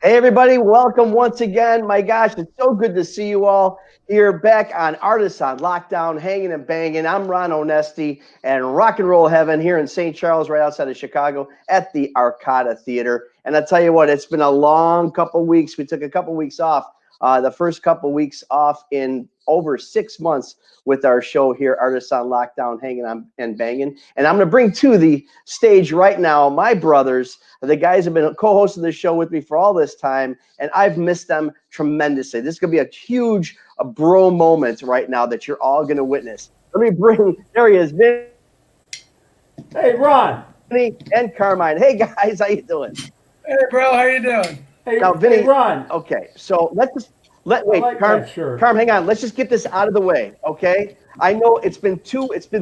Hey, everybody, welcome once again. My gosh, it's so good to see you all here back on Artists on Lockdown, Hanging and Banging. I'm Ron Onesti and Rock and Roll Heaven here in St. Charles, right outside of Chicago at the Arcada Theater. And I'll tell you what, it's been a long couple weeks. We took a couple weeks off, the first couple weeks off in over 6 months with our show here, Artists on Lockdown, Hanging on and Banging. And I'm going to bring to the stage right now my brothers. The guys have been co-hosting the show with me for all this time, and I've missed them tremendously. This is going to be a huge bro moment right now that you're all going to witness. Let me bring, there he is, Vinny Hey, Ron. and Carmine. Hey, guys, how you doing? Hey, bro, how you doing? Hey, Now, Vinny, hey, Ron. okay, so wait, like Carm, that shirt. Carm, hang on. Let's just get this out of the way, okay? I know it's been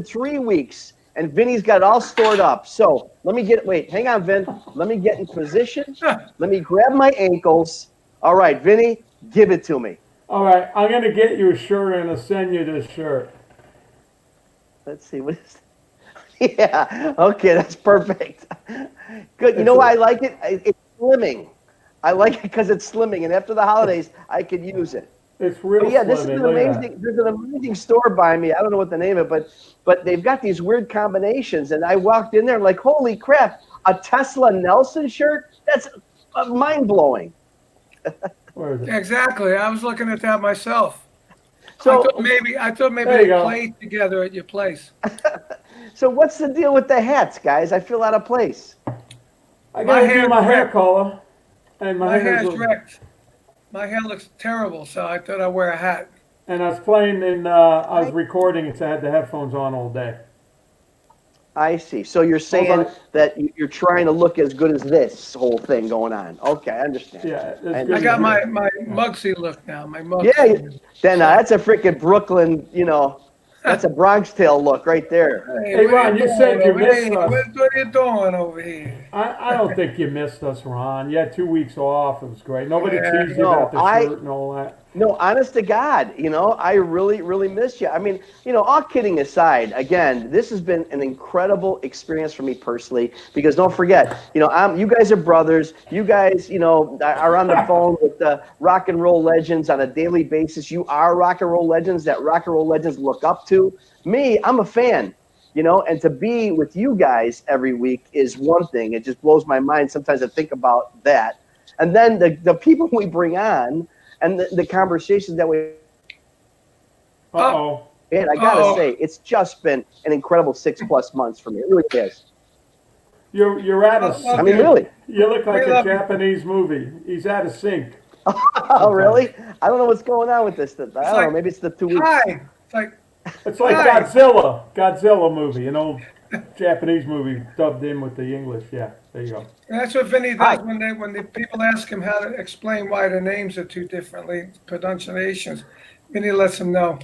3 weeks, and Vinny's got it all stored up. So hang on, Vin. Let me get in position. Let me grab my ankles. All right, Vinny, give it to me. All right, I'm going to get you a shirt and I'll send you this shirt. Let's see. What is Yeah, okay, that's perfect. Good. You know why I like it? It's slimming. I like it because it's slimming, and after the holidays, I could use it. It's real Yeah, this is slimming. an Look at amazing. There's an amazing store by me. I don't know what the name of it, but they've got these weird combinations. And I walked in there and like, holy crap, a Tesla Nelson shirt? That's mind blowing. that. Where is it? Exactly. I was looking at that myself. So I thought maybe There you they go. played together at your place. so what's the deal with the hats, guys? I feel out of place. I My got to hair do my hair ripped. color. And My hair's hair's wrecked. My hair looks terrible, so I thought I'd wear a hat. And I was playing and I was recording and so I had the headphones on all day. I see. So you're saying Okay. that you're trying to look as good as this whole thing going on. Okay, I understand. Yeah, that's I good. I got Yeah. my Mugsy look now. My Mugsy. Yeah, then that's a freaking Brooklyn, that's a Bronx Tale look right there. Hey, what Ron, you said you over missed here? us. What are you doing over here? I don't think you missed us, Ron. You had 2 weeks off. It was great. Nobody Yeah. teased you No, about the shirt and all that. No, honest to God, I really, really miss you. I mean, all kidding aside, again, this has been an incredible experience for me personally because don't forget, you guys are brothers. You guys, are on the phone with the rock and roll legends on a daily basis. You are rock and roll legends that rock and roll legends look up to. Me, I'm a fan. And to be with you guys every week is one thing. It just blows my mind sometimes to think about that. And then the people we bring on and the conversations that we Uh-oh. had, I gotta say, it's just been an incredible 6+ months for me. It really is. You're out of Oh, sync. I mean, really. You look like We a love you. Japanese movie. He's out of sync. Oh, really? I don't know what's going on with this. I don't know. Maybe it's the 2 weeks. Hi. It's like, It's like Hi. Godzilla movie, an old Japanese movie dubbed in with the English. Yeah, there you go. that's what Vinny Hi. does when the people ask him how to explain why the names are two differently pronunciations. Vinny lets them know.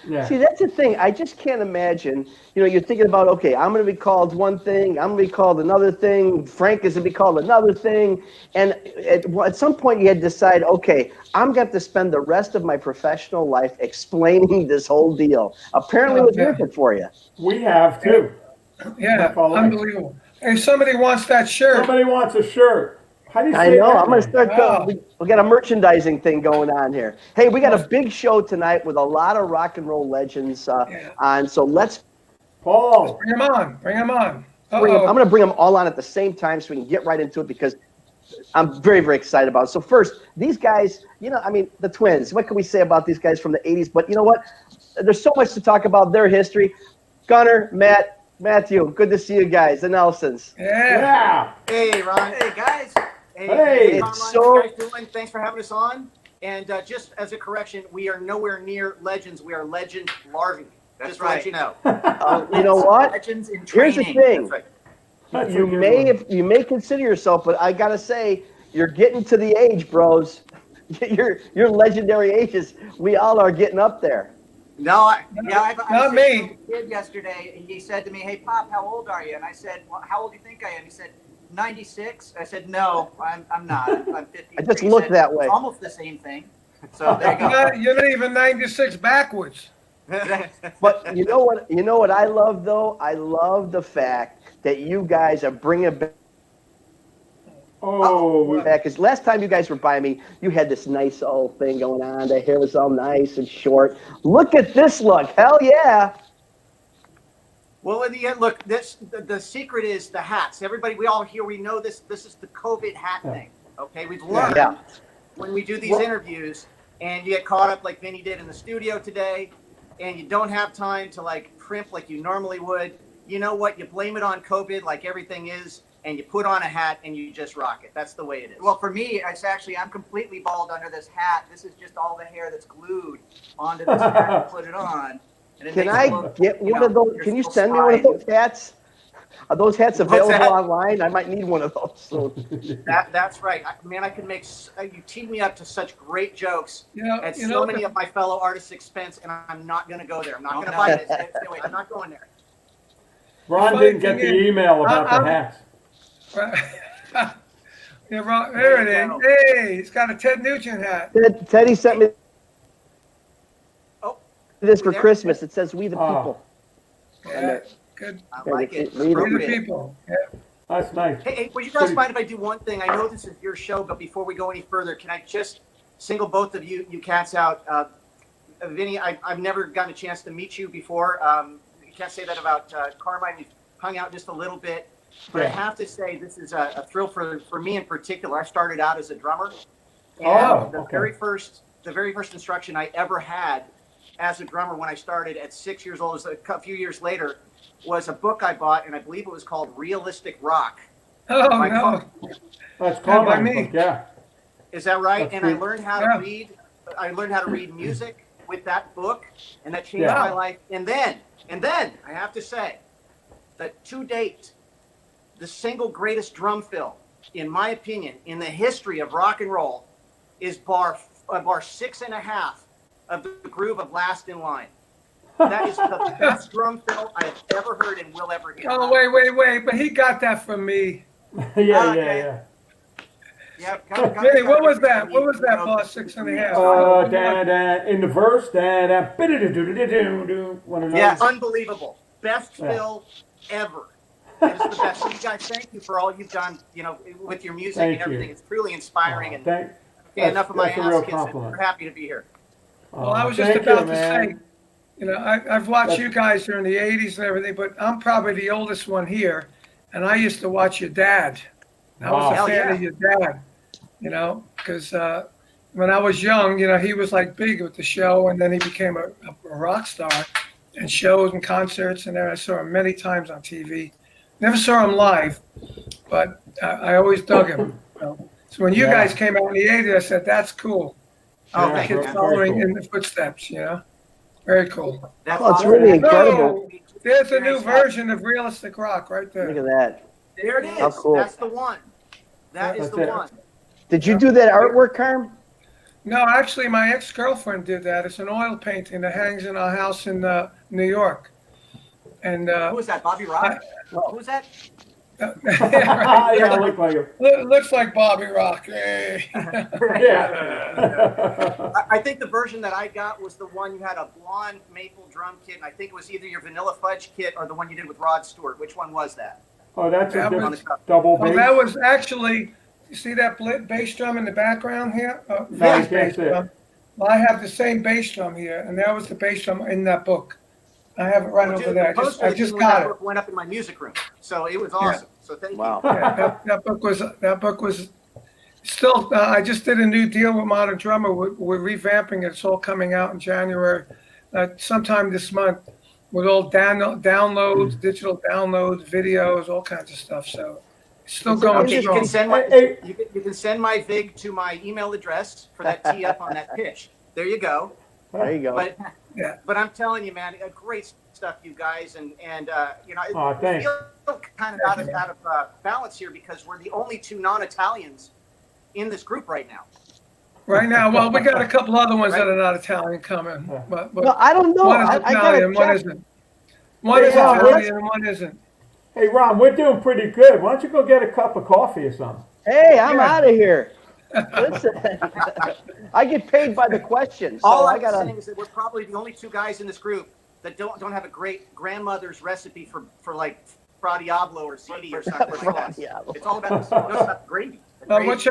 Yeah. See, that's the thing. I just can't imagine. You're thinking about, okay, I'm going to be called one thing. I'm going to be called another thing. Frank is going to be called another thing. And at some point, you had to decide, okay, I'm going to have to spend the rest of my professional life explaining this whole deal. Apparently, it was Yeah. worth it for you. We have too. Yeah, That's all right. unbelievable. Hey, somebody wants that shirt. Somebody wants a shirt. How do you I say know. that I'm going to name? start. Wow. We got a merchandising thing going on here. Hey, we got a big show tonight with a lot of rock and roll legends Yeah. on. So let's Paul. Bring him on. Bring him on. bring them. I'm Uh-oh. going to bring them all on at the same time so we can get right into it because I'm very, very excited about it. So first, these guys, the twins. What can we say about these guys from the 80s? But you know what? There's so much to talk about their history. Gunnar, Matt, Matthew, good to see you guys. The Nelsons. Yeah. Yeah. Hey, Ron. Hey, guys. Hey. Carmine, It's so- how you guys doing? Thanks for having us on. And just as a correction, we are nowhere near legends. We are legend larvae. Just to let you know. You know what? Legends in Here's training. the thing. That's right. That's You a good may, one. if you may consider yourself, but I gotta say, you're getting to the age, bros. Your legendary ages. We all are getting up there. No, I Not was me. sitting with a kid yesterday, and he said to me, "Hey, Pop, how old are you?" And I said, well, "How old do you think I am?" He said, 96. I said, "No, I'm not. I'm 50." I just look that way. It's almost the same thing. So there you go. You're not even 96 backwards. But you know what? You know what I love though? I love the fact that you guys are bringing back Oh, Because last time you guys were by me, you had this nice old thing going on. The hair was all nice and short. Look at this look. Hell yeah. Well, in the end, look, the secret is the hats. Everybody, we all here, we know this. This is the COVID hat thing. Okay, we've learned when we do these interviews, and you get caught up like Vinny did in the studio today, and you don't have time to like primp like you normally would. You know what? You blame it on COVID, like everything is, and you put on a hat and you just rock it. That's the way it is. Well, for me, I'm completely bald under this hat. This is just all the hair that's glued onto this hat to put it on. Can I get one of those? Can you send me one of those hats? Are those hats available online? I might need one of those soon. That's right. Man, I can make, you teed me up to such great jokes at so many of my fellow artists' expense, and I'm not going to go there. I'm not going to buy this. Anyway, I'm not going there. Ron didn't get the email about the hats. Yeah, Ron, there it is. Hey, he's got a Ted Nugent hat. Teddy sent me this for Christmas. It says "We the People." Yeah, good. I like it. We the People. Yeah. That's nice. Hey, would you guys mind if I do one thing? I know this is your show, but before we go any further, can I just single both of you cats out? Vinny, I've never gotten a chance to meet you before. You can't say that about Carmine. We've hung out just a little bit. But I have to say, this is a thrill for me in particular. I started out as a drummer. And the very first instruction I ever had as a drummer when I started at 6 years old, a few years later, was a book I bought, and I believe it was called Realistic Rock. Oh, no. That's Carmine. Yeah. Is that right? And I learned how to read. I learned how to read music with that book, and that changed my life. And then I have to say that to date, the single greatest drum fill, in my opinion, in the history of rock and roll, is bar 6.5 of the groove of Last in Line. That is the best drum fill I have ever heard and will ever hear. Oh, wait, but he got that from me. Yeah. Vinny, what was that? What was that, bar 6.5? In the verse, one of those. Yeah, unbelievable. Best fill ever. It's the best. So you guys, thank you for all you've done, with your music and everything. It's truly inspiring. Enough of my ass kids. We're happy to be here. Well, I was just about to say, I've watched you guys during the 80s and everything, but I'm probably the oldest one here, and I used to watch your dad. I was a fan of your dad, because when I was young, he was like big with the show, and then he became a rock star and shows and concerts, and there I saw him many times on TV. Never saw him live, but I always dug him. So when you guys came out in the 80s, I said, that's cool. Kids following in the footsteps, Very cool. It's really incredible. There's a new version of Realistic Rock right there. Look at that. There it is. How cool. That's the one. That is the one. Did you do that artwork, Carm? No, actually, my ex-girlfriend did that. It's an oil painting that hangs in our house in New York. And who is that? Bobby Rock? Who is that? Yeah, look like him. Looks like Bobby Rock. Yeah. I think the version that I got was the one you had a blonde maple drum kit, and I think it was either your Vanilla Fudge kit or the one you did with Rod Stewart. Which one was that? Oh, that's a different double bass. Oh, that was actually, you see that bass drum in the background here? No, you can't see it. Well, I have the same bass drum here, and that was the bass drum in that book. I have it right over there. I just got it. Went up in my music room, so it was awesome. So thank you. Yeah, that book was still. I just did a new deal with Modern Drummer. We're revamping it. It's all coming out in January, sometime this month, with all downloads, digital downloads, videos, all kinds of stuff. So it's still going strong. You can send my VIG to my email address for that tee up on that pitch. There you go. There you go. But I'm telling you, man, great stuff, you guys, and I thanks. feel kind of out of balance here because we're the only two non-Italians in this group right now. Right now, well, we got a couple other ones that are not Italian coming, but well, I don't know. One is Italian, one isn't. One is Italian, and one isn't. Hey, Ron, we're doing pretty good. Why don't you go get a cup of coffee or something? Hey, I'm out of here. Listen, I get paid by the question. So All I'm saying is that we're probably the only two guys in this group that don't have a great grandmother's recipe for like Fra Diablo or CD or something like that. Diablo. It's all about the gravy. Watch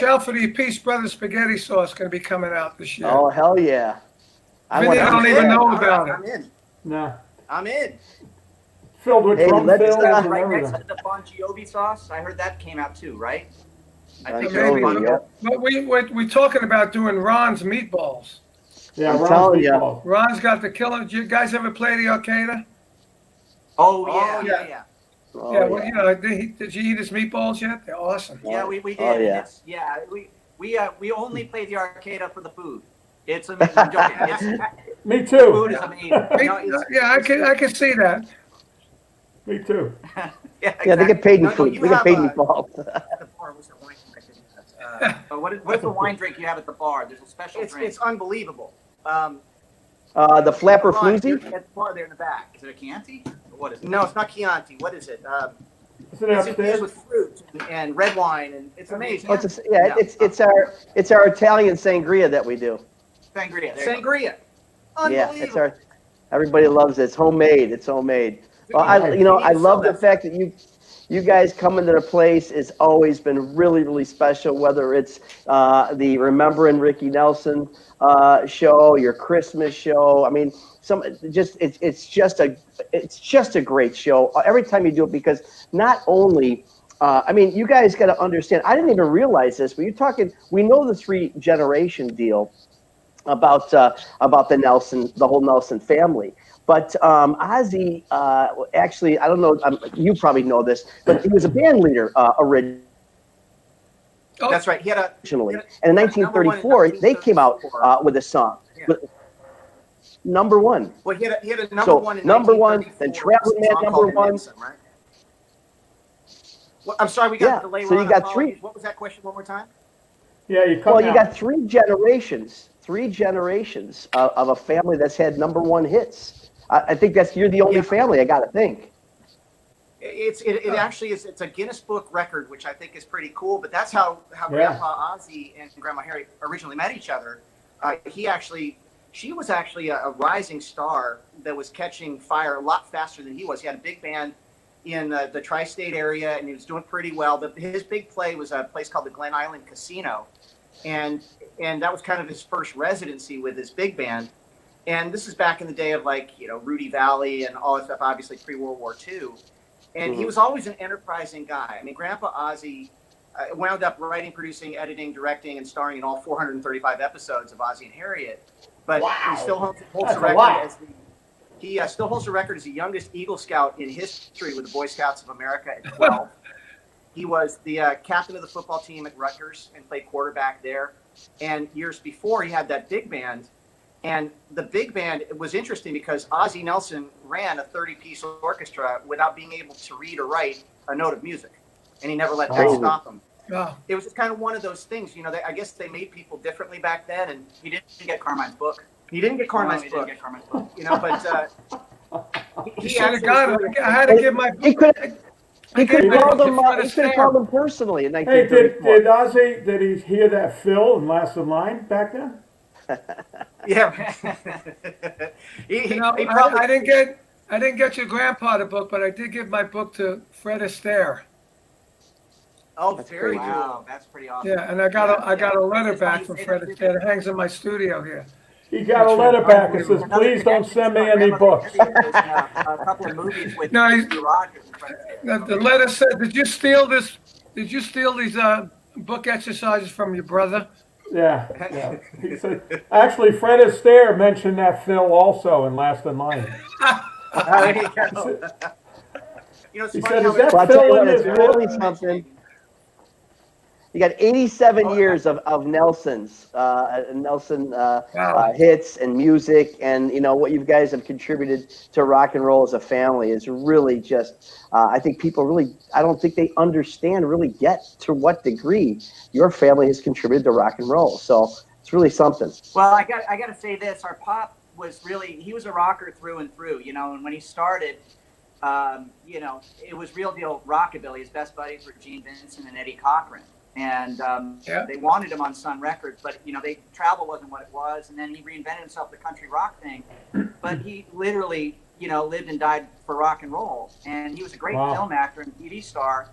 out for the Peace Brothers spaghetti sauce going to be coming out this year. Oh, hell yeah. Vinny don't even know about it. I'm in. No. I'm in. Filled with drum let's, fills and Right next everything. to the Bon Jovi sauce. I heard that came out too, right? I think Bon Maybe, Jovi, but, but we're talking about doing Ron's Meatballs. Yeah, I'm Ron's telling ya. Meatballs. Ron's got the killer. Do you guys ever play the Arcade? Oh yeah. Oh, Yeah, well, you know, did you eat his meatballs yet? They're awesome. Yeah, we did. Oh, yeah. And we only play the Arcade for the food. It's amazing. I'm joking. Me Food too. is amazing. No, Yeah, I can see that. Me too. Yeah, they get paid in No, food. you They get have paid in a- meatballs. At the bar, what's the wine drink? What is the wine drink you have at the bar? There's a special drink. It's unbelievable. The Flapper Ron, Floozy? you're at the bar there in the back. Is it a Chianti? What is it? No, it's not Chianti. What is it? Is it It's upstairs? infused with fruit and red wine, and it's amazing. Oh, it's our Italian sangria that we do. Sangria. Sangria. Yeah, Unbelievable. everybody loves it. It's homemade. It's homemade. Well, I love the fact that you guys coming to the place has always been really, really special. Whether it's the Remembering Ricky Nelson show, your Christmas show. I mean, it's just a great show every time you do it, because not only. You guys got to understand. I didn't even realize this, but you're talking. We know the 3-generation deal about the whole Nelson family. But Ozzy, actually, I don't know. You probably know this, but he was a band leader originally. That's right. He had a And in 1934, they came out with a song. Yeah. Number one. Well, he had a number So, one in number one, 1934, then Traveling Man, a song number called one. Nelson, right? Well, I'm sorry, we got a delay. So you Ron, got apologies. 3. What was that question one more time? Yeah, you come Well, you out. got 3 generations. 3 generations of a family that's had number 1 hits. I think you're the only family. I got to think. It actually is. It's a Guinness Book record, which I think is pretty cool. But that's how Grandpa Ozzy and Grandma Harry originally met each other. She was actually a rising star that was catching fire a lot faster than he was. He had a big band in the tri-state area, and he was doing pretty well. But his big play was a place called the Glen Island Casino, and that was kind of his first residency with his big band. And this is back in the day of Rudy Valley and all that stuff, obviously pre-World War II. And he was always an enterprising guy. I mean, Grandpa Ozzy wound up writing, producing, editing, directing, and starring in all 435 episodes of Ozzy and Harriet. But he still holds the record still holds the record as the youngest Eagle Scout in history with the Boy Scouts of America at 12. He was the captain of the football team at Rutgers and played quarterback there. And years before, he had that big band. And the big band was interesting because Ozzie Nelson ran a 30-piece orchestra without being able to read or write a note of music. And he never let that stop him. Wow. It was just kind of one of those things, I guess they made people differently back then. And he didn't get Carmine's book. But He should have got it. I had to give my book. He could have called him personally in Hey, 1934. did Ozzy, did he hear that fill and last in line back then? Yeah. I didn't get your grandpa the book, but I did give my book to Fred Astaire. Oh, That's very crazy. cool. That's pretty awesome. Yeah, and I got a letter back from Fred Astaire. It hangs in my studio here. He got a letter back that says, please don't send me any books. A couple of movies with No, Rogers. The letter said, "Did you steal this? Did you steal these book exercises from your brother?" Yeah. He said, actually, Fred Astaire mentioned that fill also in Last in Line. There you go. It's He funny said, how is that Well, I'll tell you fill what, in it's his really book? something. You got 87 years of Nelson's hits and music, and what you guys have contributed to rock and roll as a family is really just. I think people I don't think they really get to what degree your family has contributed to rock and roll. So it's really something. Well, I got to say this. Our pop he was a rocker through and through, and when he started, it was real deal rockabilly. His best buddies were Gene Vincent and Eddie Cochran. And they wanted him on Sun Records, but travel wasn't what it was. And then he reinvented himself the country rock thing. but he literally, lived and died for rock and roll. And he was a great film actor and TV star.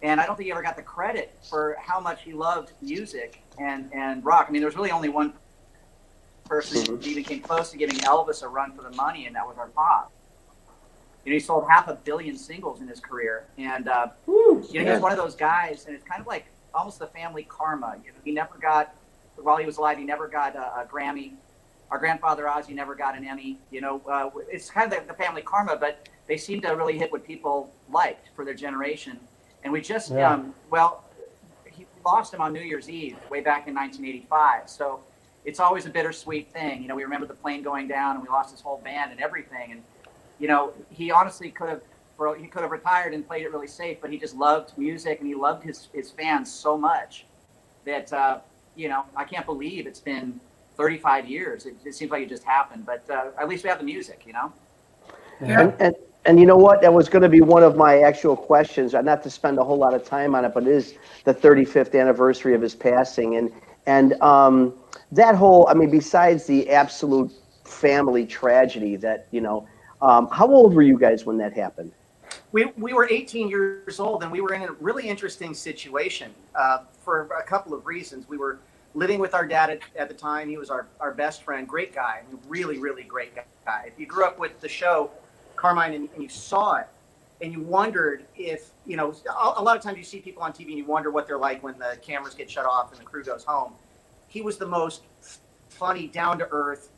And I don't think he ever got the credit for how much he loved music and rock. I mean, there was really only one person who even came close to giving Elvis a run for the money, and that was our Pop. He sold 500 million singles in his career. And, he was one of those guys, and it's kind of like almost the family karma. He never got, while he was alive, he never got a Grammy. Our grandfather Ozzy never got an Emmy. It's kind of the family karma, but they seem to really hit what people liked for their generation. And we just, he lost him on New Year's Eve way back in 1985. So it's always a bittersweet thing. We remember the plane going down and we lost his whole band and everything. And, he honestly could have retired and played it really safe, but he just loved music and he loved his fans so much that, I can't believe it's been 35 years. It seems like it just happened, but at least we have the music, Yeah. And you know what? That was going to be one of my actual questions. Not to spend a whole lot of time on it, but it is the 35th anniversary of his passing, and that whole. I mean, besides the absolute family tragedy that how old were you guys when that happened? We were 18 years old, and we were in a really interesting situation for a couple of reasons. We were living with our dad at the time. He was our best friend, great guy, really, really great guy. If you grew up with the show Carmine and you saw it and you wondered if, a lot of times you see people on TV and you wonder what they're like when the cameras get shut off and the crew goes home. He was the most funny, down-to-earth,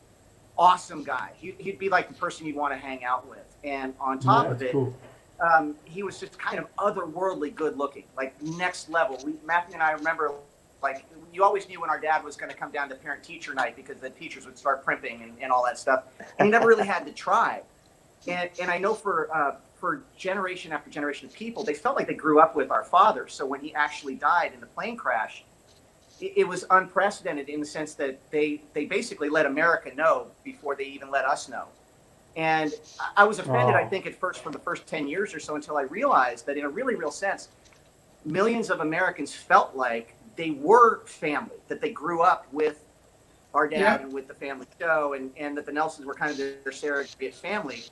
awesome guy. He'd be like the person you'd want to hang out with. And on top of it, cool. He was just kind of otherworldly good looking, like next level. Matthew and I remember, like, you always knew when our dad was going to come down to parent-teacher night because the teachers would start primping and all that stuff. And he never really had to try. And I know for generation after generation of people, they felt like they grew up with our father. So when he actually died in the plane crash, it was unprecedented in the sense that they basically let America know before they even let us know. And I was offended, I think, at first for the first 10 years or so until I realized that in a really real sense, millions of Americans felt like they were family, that they grew up with our dad and with the family show, and that the Nelsons were kind of their surrogate family.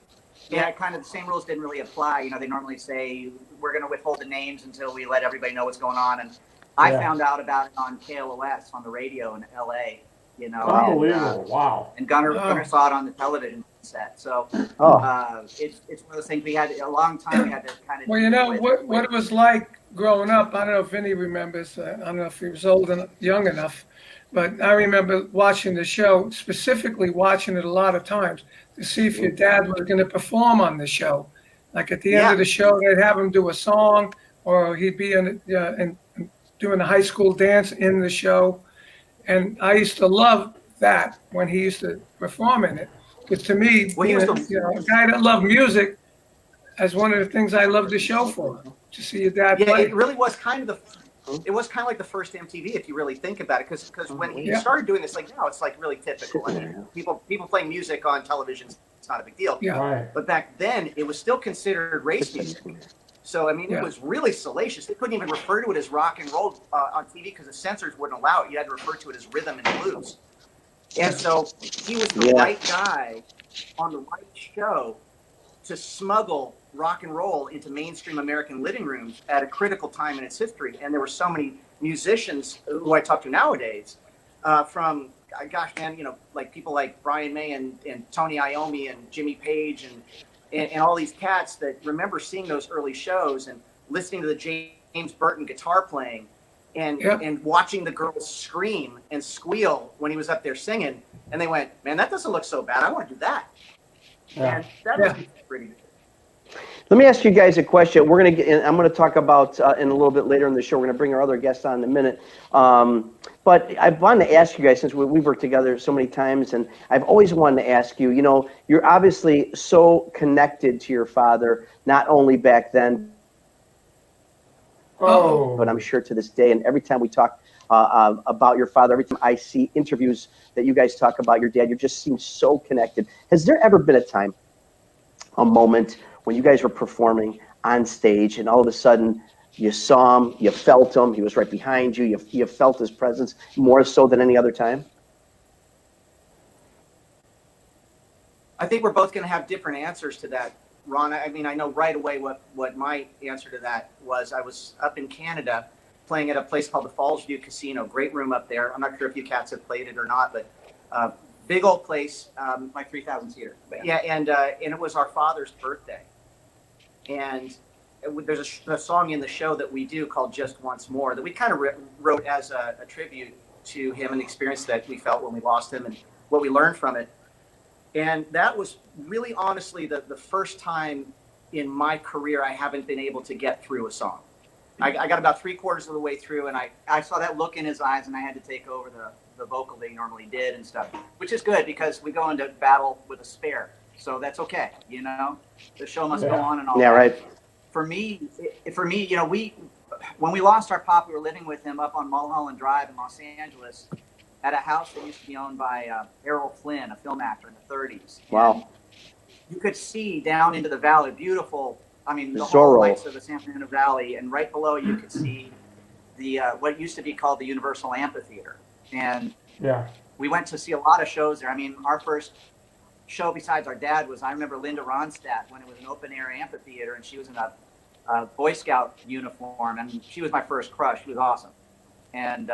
Yeah, kind of the same rules didn't really apply. They normally say we're going to withhold the names until we let everybody know what's going on. And I found out about it on KLOS on the radio in LA. Unbelievable! Wow. And Gunnar saw it on the television set. So it's one of those things we had a long time. We had to kind of. Well, what it was like growing up. I don't know if Vinny remembers. I don't know if he was old and young enough. But I remember watching the show, specifically watching it a lot of times to see if your dad was going to perform on the show. Like at the end of the show, they'd have him do a song, or he'd be doing a high school dance in the show. And I used to love that when he used to perform in it. Because to me, being a guy that loved music, as one of the things I loved the show for, to see your dad play. It really was kind of like the first MTV, if you really think about it, because when he started doing this, like now it's like really typical. I mean, people playing music on television, it's not a big deal. Yeah. Right. But back then, it was still considered race music. So I mean, it was really salacious. They couldn't even refer to it as rock and roll on TV because the censors wouldn't allow it. You had to refer to it as rhythm and blues. And so he was the right guy on the right show to smuggle rock and roll into mainstream American living rooms at a critical time in its history. And there were so many musicians who I talk to nowadays from, gosh, man, like people like Brian May and Tony Iommi and Jimmy Page and all these cats that remember seeing those early shows and listening to the James Burton guitar playing and watching the girls scream and squeal when he was up there singing. And they went, man, that doesn't look so bad. I want to do that. Yeah. And that was pretty good. Let me ask you guys a question. I'm going to talk about in a little bit later in the show. We're going to bring our other guests on in a minute. But I wanted to ask you guys, since we've worked together so many times, and I've always wanted to ask you, you're obviously so connected to your father, not only back then, but I'm sure to this day. And every time we talk about your father, every time I see interviews that you guys talk about your dad, you just seem so connected. Has there ever been a moment when you guys were performing on stage and all of a sudden you saw him, you felt him, he was right behind you, you felt his presence more so than any other time? I think we're both going to have different answers to that, Ron. I mean, I know right away what my answer to that was. I was up in Canada playing at a place called the Falls View Casino. Great room up there. I'm not sure if you cats have played it or not, but big old place, like 3,000 seater. But yeah, and it was our father's birthday. And there's a song in the show that we do called Just Once More that we kind of wrote as a tribute to him and the experience that we felt when we lost him and what we learned from it. And that was really honestly the first time in my career I haven't been able to get through a song. I got about 3/4 of the way through, and I saw that look in his eyes, and I had to take over the vocal that he normally did and stuff, which is good because we go into battle with a spare. So that's okay, you know? The show must go on and all that. Right. For me, you know, when we lost our pop, we were living with him up on Mulholland Drive in Los Angeles at a house that used to be owned by Errol Flynn, a film actor in the 30s. Wow. And you could see down into the valley, beautiful, I mean, the whole lights of the San Fernando Valley, and right below you could see the what used to be called the Universal Amphitheater. And we went to see a lot of shows there. I mean, our first show besides our dad was, I remember Linda Ronstadt when it was an open air amphitheater, and she was in a Boy Scout uniform, and she was my first crush. She was awesome. And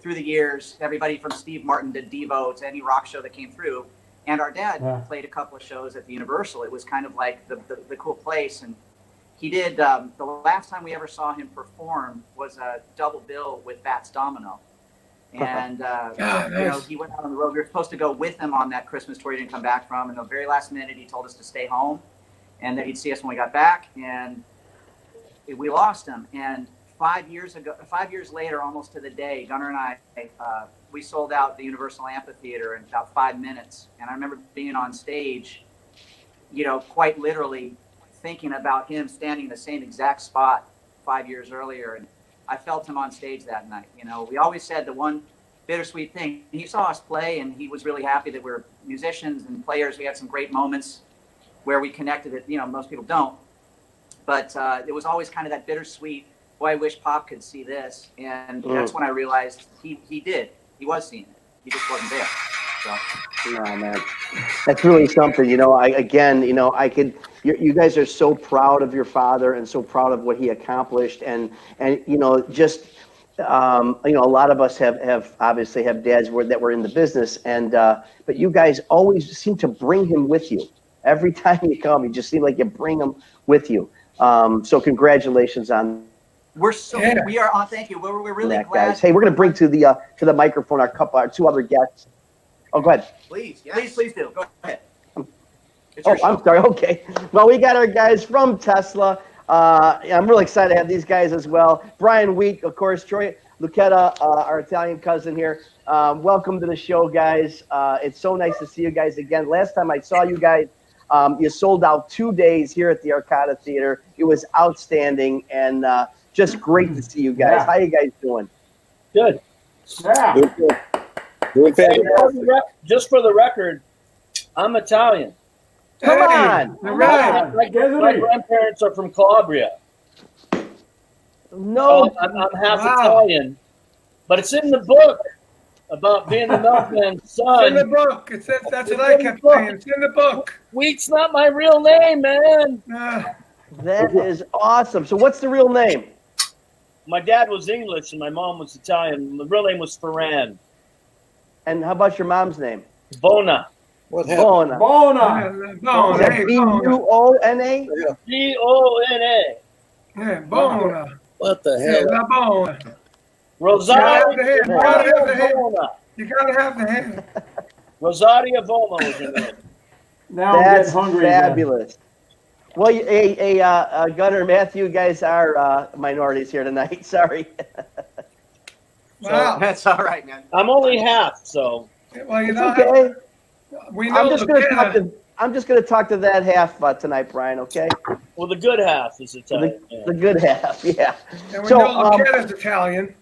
through the years, everybody from Steve Martin to Devo to any rock show that came through, and our dad played a couple of shows at the Universal. It was kind of like the cool place. And he did, the last time we ever saw him perform was a double bill with Bats Domino. And you know, he went out on the road. We were supposed to go with him on that Christmas tour he didn't come back from. And the very last minute, he told us to stay home and that he'd see us when we got back. And we lost him. And 5 years later, almost to the day, Gunnar and I, we sold out the Universal Amphitheater in about 5 minutes. And I remember being on stage, you know, quite literally thinking about him standing in the same exact spot 5 years earlier. And I felt him on stage that night. You know, we always said the one bittersweet thing. He saw us play, and he was really happy that we're musicians and players. We had some great moments where we connected that, you know, most people don't. But it was always kind of that bittersweet, boy, I wish Pop could see this. And that's when I realized he did. He was seeing it. He just wasn't there. So. No, man, that's really something. You know, you guys are so proud of your father and so proud of what he accomplished, and you know, just you know, a lot of us have obviously have dads that were in the business, and but you guys always seem to bring him with you every time you come. You just seem like you bring him with you. So congratulations on. We are on. Thank you. We're really glad. Guys. Hey, we're gonna bring to the microphone our two other guests. Oh, go ahead. Please, yes. please do. Go ahead. I'm sorry. Okay. Well, we got our guys from Tesla. I'm really excited to have these guys as well. Brian Wheat, of course, Troy Luccketta, our Italian cousin here. Welcome to the show, guys. It's so nice to see you guys again. Last time I saw you guys, you sold out 2 days here at the Arcada Theater. It was outstanding and just great to see you guys. Yeah. How you guys doing? Good. Yeah. Doing just for the record, I'm Italian. Come on. All right. My grandparents are from Calabria. No. So I'm half Italian, but it's in the book about being the milkman's son. It's in the book. That's what I kept saying. It's in the book. Wheat's not my real name, man. That is awesome. So what's the real name? My dad was English and my mom was Italian. The real name was Ferran. And how about your mom's name? Bona. What happened? Bona. Bona. Is that B-U-O-N-A? G-O-N-A. Yeah, Bona. What the Yeah, hell? La Bona. Rosario Bona. You gotta have the hand. Rosario Voma was her name. Now I'm That's getting hungry. fabulous. Well, Gunnar and Matthew, you guys are minorities here tonight. Sorry. Wow. That's all right, man. I'm only half, so. Well, you It's know, okay. we know I'm just gonna talk to that half tonight, Brian. Okay. Well, the good half is Italian. The good half, yeah. And we So, know Lucketta's Italian.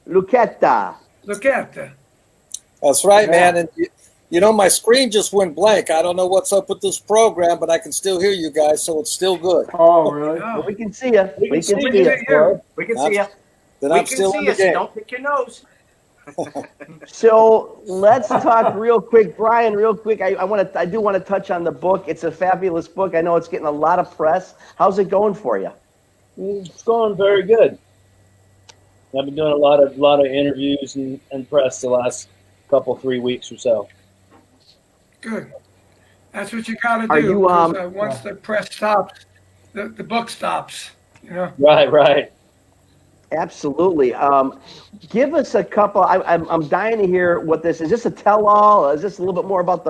Luccketta. Luccketta. That's right, man. And you know, my screen just went blank. I don't know what's up with this program, but I can still hear you guys, so it's still good. Oh, really? Well, we can see you. We can see you. you. We can see you. Then We I'm can still see in you, the so game. don't pick your nose. So let's talk real quick, Brian. Real quick, I do want to touch on the book. It's a fabulous book. I know it's getting a lot of press. How's it going for you? It's going very good. I've been doing a lot of interviews and press the last 3 weeks or so. Good. That's what you got to Are do. you, Because, once the press stops, the book stops. You know. Right. Absolutely. Give us a couple. I'm dying to hear what this is. This a tell-all? Is this a little bit more about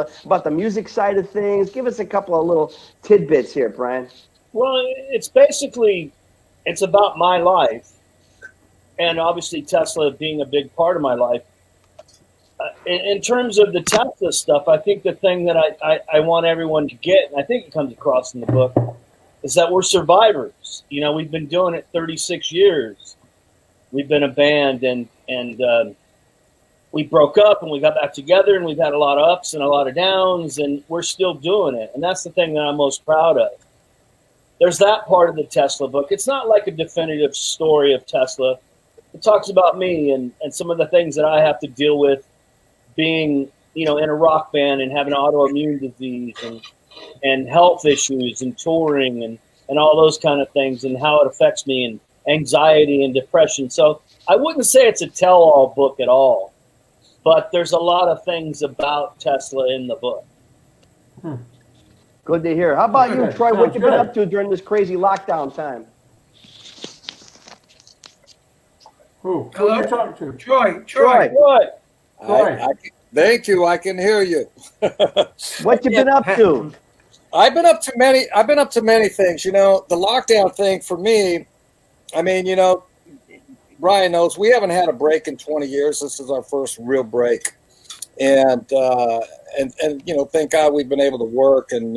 the music side of things? Give us a couple of little tidbits here, Brian. Well, it's about my life, and obviously Tesla being a big part of my life. In terms of the Tesla stuff, I think the thing that I want everyone to get, and I think it comes across in the book, is that we're survivors. You know, we've been doing it 36 years. We've been a band, and we broke up and we got back together, and we've had a lot of ups and a lot of downs, and we're still doing it. And that's the thing that I'm most proud of. There's that part of the Tesla book. It's not like a definitive story of Tesla. It talks about me and some of the things that I have to deal with being, in a rock band and having autoimmune disease and health issues and touring and all those kind of things, and how it affects me, and anxiety and depression. So I wouldn't say it's a tell-all book at all, but there's a lot of things about Tesla in the book. Good to hear. How about you, Troy? What you been up to during this crazy lockdown time? Who Hello? are you talking to? Troy. Thank you. I can hear you. What you been up to? I've been up to many things. The lockdown thing for me, I mean, Brian knows we haven't had a break in 20 years. This is our first real break. And thank God we've been able to work. And,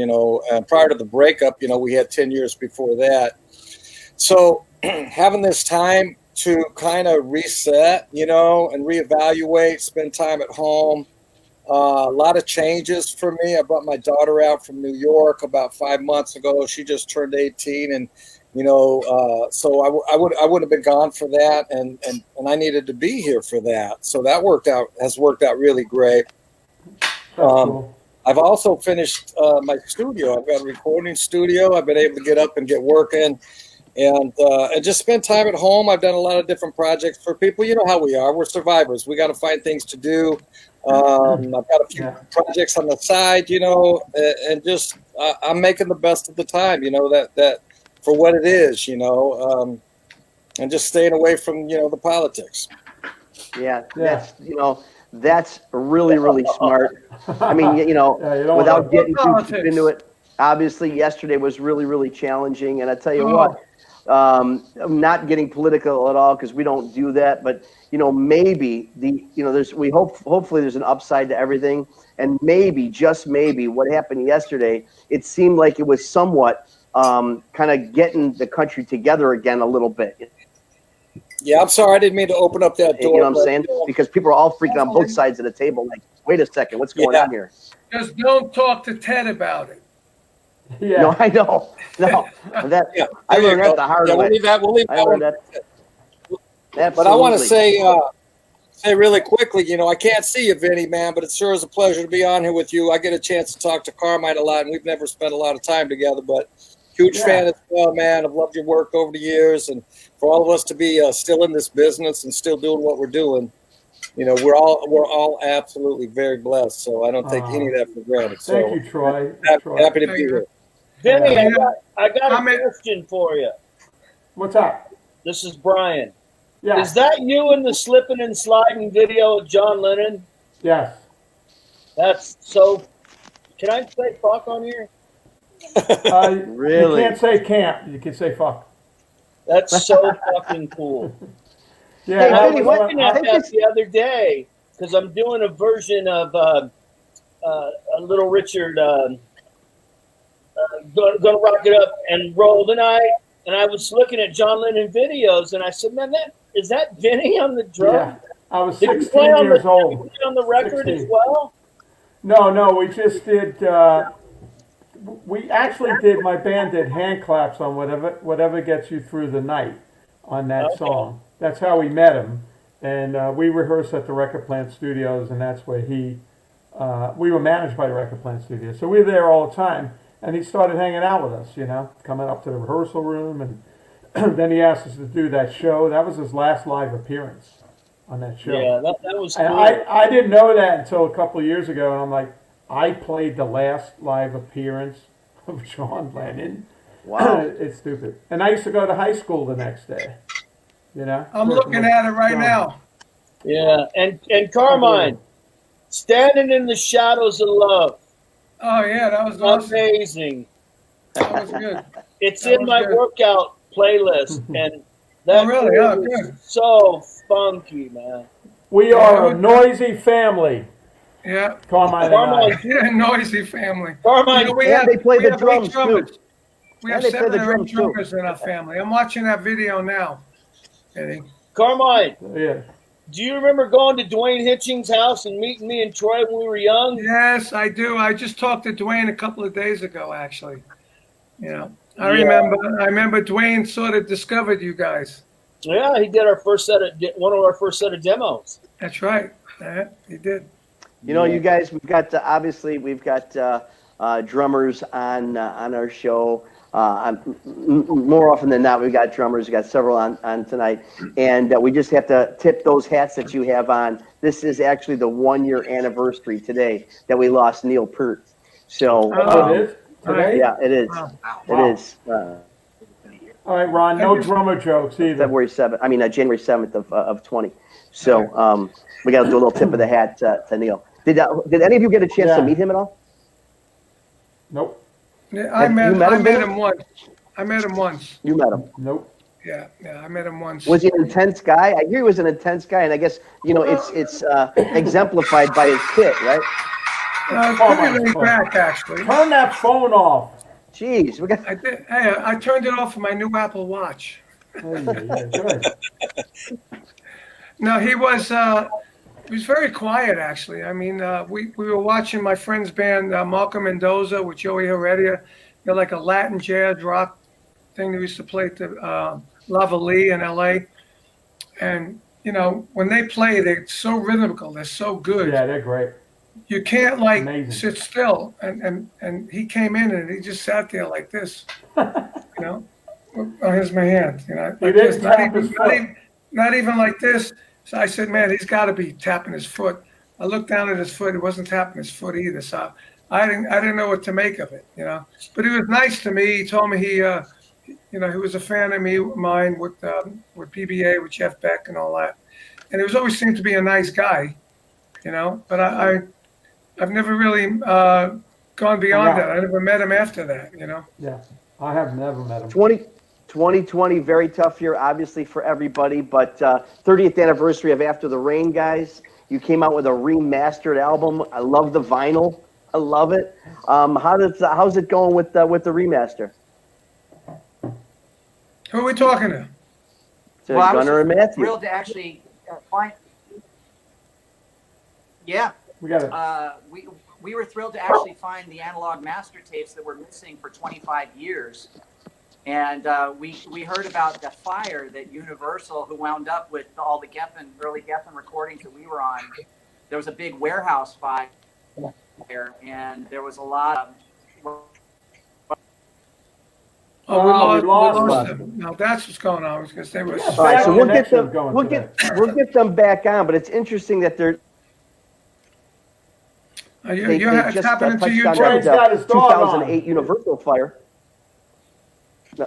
prior to the breakup, we had 10 years before that. So having this time to kind of reset, and reevaluate, spend time at home. A lot of changes for me. I brought my daughter out from New York about 5 months ago. She just turned 18, and so I would have been gone for that, and I needed to be here for that. So that has worked out really great. Cool. I've also finished my studio. I've got a recording studio. I've been able to get up and get working. And just spend time at home. I've done a lot of different projects for people. You know how we are. We're survivors. We got to find things to do. I've got a few projects on the side, and just I'm making the best of the time, that for what it is, and just staying away from, the politics. Yeah, that's really, really smart. I mean, without getting too deep into it, obviously yesterday was really, really challenging. And I tell you what, I'm not getting political at all because we don't do that. But, maybe hopefully there's an upside to everything. And maybe, just maybe, what happened yesterday, it seemed like it was somewhat kind of getting the country together again a little bit. Yeah, I'm sorry. I didn't mean to open up that door. You know what I'm saying? Because people are all freaking on both sides of the table. Like, wait a second, what's going on here? Just don't talk to Ted about it. Yeah. No, I know. No, I learned that the hard way. We'll leave that. I learned that. Absolutely. But I want to say really quickly, I can't see you, Vinny, man, but it sure is a pleasure to be on here with you. I get a chance to talk to Carmine a lot, and we've never spent a lot of time together, but huge fan as well, man. I've loved your work over the years, and for all of us to be still in this business and still doing what we're doing, we're all absolutely very blessed. So I don't take any of that for granted. Thank you, Troy. Happy to be here. Vinny, I got a question for you. What's up? This is Brian. Yeah. Is that you in the slipping and sliding video of John Lennon? Yes. That's so. Can I say fuck on here? Really? You can't say can't. You can say fuck. That's so fucking cool. Yeah. Hey, I Vinny, was looking at that the other day because I'm doing a version of a Little Richard. Gonna rock it up and roll the night. And I was looking at John Lennon videos, and I said, "Man, is that Vinny on the drum?" Yeah. I was Did 16 years old. Did you play on the record 16. as well? No, we just did. We actually did. My band did hand claps on whatever gets you through the night on that song. That's how we met him, and we rehearsed at the Record Plant Studios, and that's where we were managed by the Record Plant Studios, so we were there all the time. And he started hanging out with us, coming up to the rehearsal room, and then he asked us to do that show. That was his last live appearance on that show. Yeah, that was cool. And I didn't know that until a couple of years ago, and I'm like, I played the last live appearance of John Lennon. Wow. It's stupid. And I used to go to high school the next day. I'm looking at it right now. Yeah, and Carmine, Standing in the Shadows of Love. Oh yeah, that was awesome. Amazing. That was good. It's in my workout playlist, and that really? Oh, good. So funky, man. We are a noisy family. Yeah. Carmine Yeah, noisy family. Carmine, they play the drums too. We have 7 or 8 drummers in our family. I'm watching that video now, Eddie. Carmine. Yeah. Do you remember going to Dwayne Hitchings' house and meeting me and Troy when we were young? Yes, I do. I just talked to Dwayne a couple of days ago, actually. I remember Dwayne sort of discovered you guys. Yeah, he did one of our first set of demos. That's right. He did. You guys, we've got drummers on our show. More often than not, we've got drummers. We've got several on tonight, and we just have to tip those hats that you have on. This is actually the 1-year anniversary today that we lost Neil Peart. So it is today. Yeah, it is. Wow. It is. All right, Ron. No drummer jokes either. January 7th of 20. So we got to do a little tip of the hat to Neil. Did any of you get a chance to meet him at all? Nope. Yeah, I met him once. I met him once. You met him? Nope. Yeah, I met him once. Was he an intense guy? I hear he was an intense guy, and I guess it's exemplified by his kit, right? Pretty laid back, actually. Turn that phone off. Jeez, I did. Hey, I turned it off for my new Apple Watch. Good. No, he was very quiet, actually. I mean, we were watching my friend's band, Malcolm Mendoza with Joey Heredia. They're like a Latin jazz rock thing they used to play at the Lavalley in L.A. And, when they play, they're so rhythmical. They're so good. Yeah, they're great. You can't, Amazing. sit still. And he came in, and he just sat there like this, Oh, here's my hand, like this. Not even like this. So I said, man, he's got to be tapping his foot. I looked down at his foot. He wasn't tapping his foot either. So I didn't know what to make of it, But he was nice to me. He told me he was a fan of mine with PBA, with Jeff Beck and all that. And he was always seemed to be a nice guy, But I've never really gone beyond that. I never met him after that, Yeah, I have never met him. 2020, very tough year, obviously, for everybody, but 30th anniversary of After the Rain, guys. You came out with a remastered album. I love the vinyl. I love it. How's it going with the remaster? Who are we talking to? Gunnar and Matthew. Thrilled to actually find. Yeah. We got it. We were thrilled to actually find the analog master tapes that were missing for 25 years. And we heard about the fire that Universal, who wound up with all the early Geffen recordings that we were on. There was a big warehouse fire, and there was a lot of. We lost them. Now that's what's going on. I was going to say we're. All right, so we'll get them back on, but it's interesting that they're. It's happening to you, Troy's got his dog 2008 Universal fire.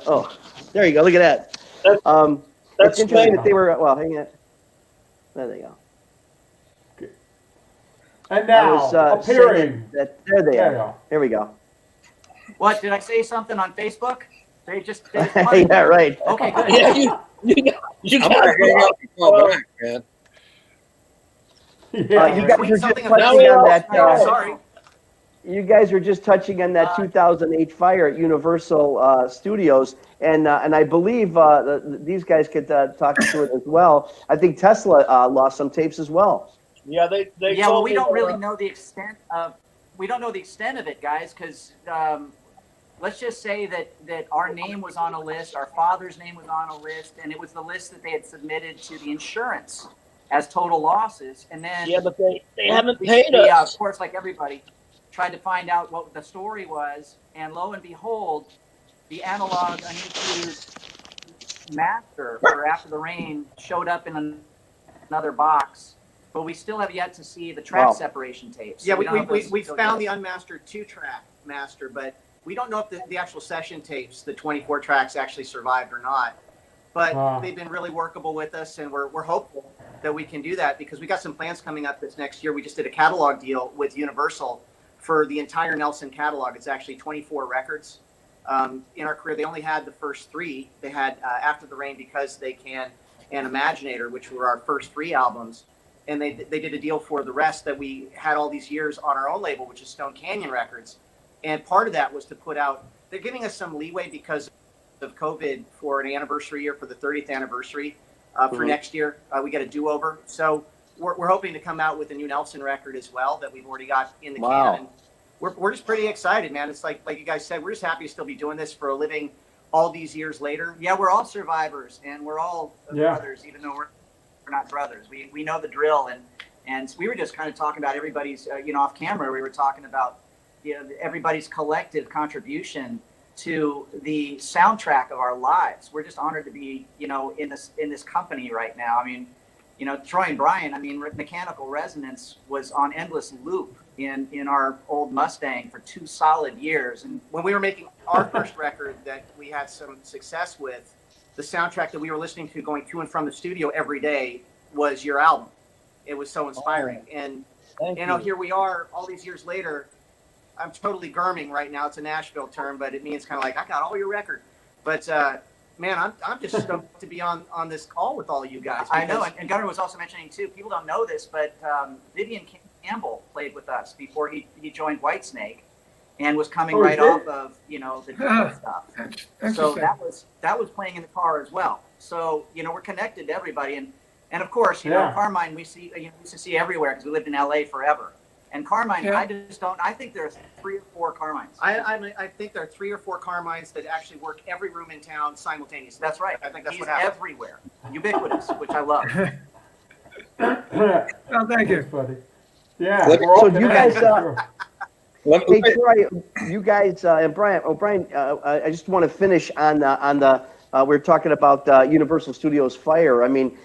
Oh, there you go. Look at that. It's interesting that they were. Well, hang on. There they go. And now, appearing. There they are. Here we go. What, did I say something on Facebook? They just yeah, right. Okay, good. Yeah, you got back, man. Yeah, you guys were just touching on that. Sorry. You guys were just touching on that 2008 fire at Universal Studios, and I believe these guys could talk to it as well. I think Tesla lost some tapes as well. Yeah, they. Yeah, well, we don't really know the extent of. We don't know the extent of it, guys, because let's just say that our name was on a list, our father's name was on a list, and it was the list that they had submitted to the insurance. as total losses. And then Yeah, but they haven't paid us. Of course, like everybody, tried to find out what the story was, and lo and behold, the analog unused master for After the Rain showed up in another box, but we still have yet to see the track separation tapes. Yeah, so we found the unmastered 2-track master, but we don't know if the actual session tapes, the 24 tracks, actually survived or not. But they've been really workable with us, and we're hopeful that we can do that because we got some plans coming up this next year. We just did a catalog deal with Universal for the entire Nelson catalog. It's actually 24 records. In our career, they only had the first 3. They had After the Rain, Because They Can, and Imaginator, which were our first 3 albums. And they did a deal for the rest that we had all these years on our own label, which is Stone Canyon Records. And part of that was to put out, they're giving us some leeway because of COVID for an anniversary year, for the 30th anniversary for next year. We get a do-over. So we're hoping to come out with a new Nelson record as well that we've already got in the can. And we're just pretty excited, man. It's like you guys said, we're just happy to still be doing this for a living all these years later. Yeah, we're all survivors and we're all brothers, even though we're not brothers. We know the drill. And we were just kind of talking about everybody's, off camera, we were talking about, everybody's collective contribution to the soundtrack of our lives. We're just honored to be, in this company right now. I mean, Troy and Brian, Mechanical Resonance was on endless loop in our old Mustang for 2 solid years. And when we were making our first record that we had some success with, the soundtrack that we were listening to going to and from the studio every day was your album. It was so inspiring. And, here we are all these years later. I'm totally germing right now. It's a Nashville term, but it means kind of like, I got all your record. But, man, I'm just stoked to be on this call with all you guys. I know. And Gunnar was also mentioning, too, people don't know this, but Vivian Campbell played with us before he joined Whitesnake and was coming off of, the different stuff. So that was playing in the car as well. So, we're connected to everybody. And of course, Carmine, we used to see everywhere because we lived in LA forever. And Carmine, I think there are 3 or 4 Carmines. I think there are 3 or 4 Carmines that actually work every room in town simultaneously. That's right. I think that's what happens. Everywhere. Ubiquitous, which I love. Oh, thank you. Buddy. Yeah. So you guys, hey, Troy, you guys, and Brian, I just want to finish on the we're talking about Universal Studios Fire. I mean,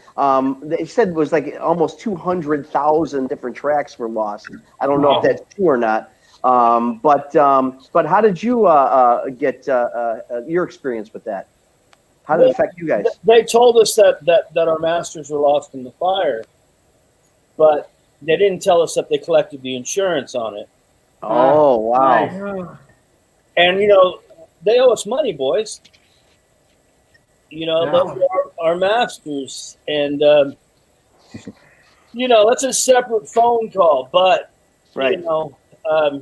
they said it was like almost 200,000 different tracks were lost. I don't know if that's true or not. But how did you get your experience with that? How did it affect you guys? They told us that our masters were lost in the fire, but they didn't tell us that they collected the insurance on it. Oh, wow. And, they owe us money, boys. Those are our masters. And, that's a separate phone call. But, that's how I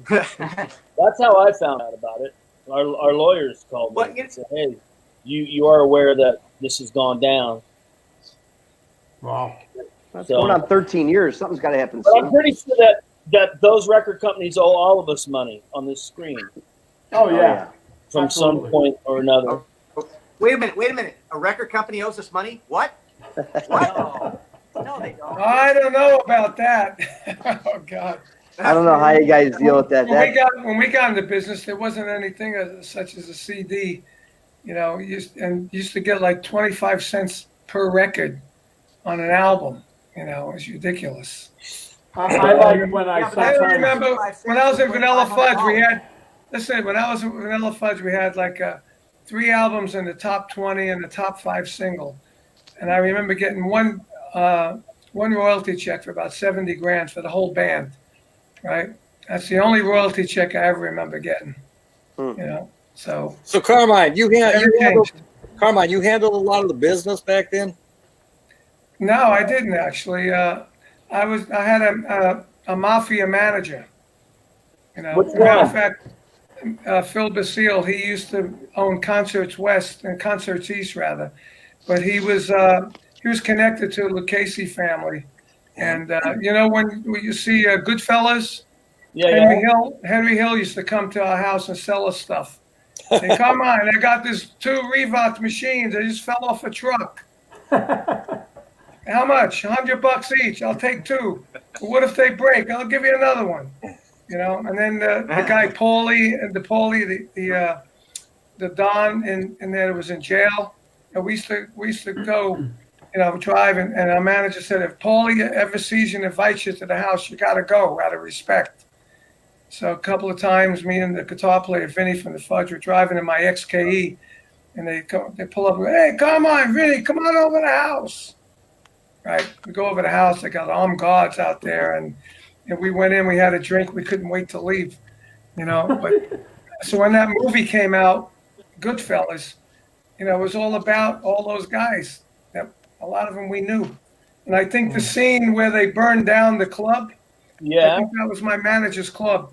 found out about it. Our lawyers called me and said, hey, you are aware that this has gone down. Wow. That's going on 13 years. Something's got to happen But soon. I'm pretty sure that those record companies owe all of us money on this screen. Oh, yeah. From some point or another. Wait a minute. A record company owes us money? What? What? No, they don't. I don't know about that. Oh, God. I don't know how you guys deal with that. When we got into business, there wasn't anything such as a CD. Used to get like 25 cents per record on an album. It was ridiculous. I like when I remember when I was in Vanilla Fudge, we had like 3 albums in the top 20 and the top 5 single. And I remember getting one royalty check for about 70 grand for the whole band, right? That's the only royalty check I ever remember getting, So Carmine, you handled a lot of the business back then? No, I didn't actually. I had a mafia manager. What's As a matter of fact, Phil Basile, he used to own Concerts West and Concerts East rather, but he was connected to the Lucchetta family. And when you see Goodfellas, Henry Hill used to come to our house and sell us stuff. Say, come on, I got this 2 Reebok machines. They just fell off a truck. How much? $100 each. I'll take two. But what if they break? I'll give you another one. You know, and then the guy Paulie and the Don in there was in jail. And we used to go, you know, drive, and our manager said, if Paulie ever sees you and invites you to the house, you got to go out of respect. So a couple of times, me and the guitar player Vinny from the Fudge were driving in my XKE, and they pull up, hey, come on, Vinny, come on over to the house. Right, we go over to the house. They got armed guards out there, and we went in. We had a drink. We couldn't wait to leave, you know. But so when that movie came out, Goodfellas, you know, it was all about all those guys. That a lot of them we knew, and I think the scene where they burned down the club, I think that was my manager's club.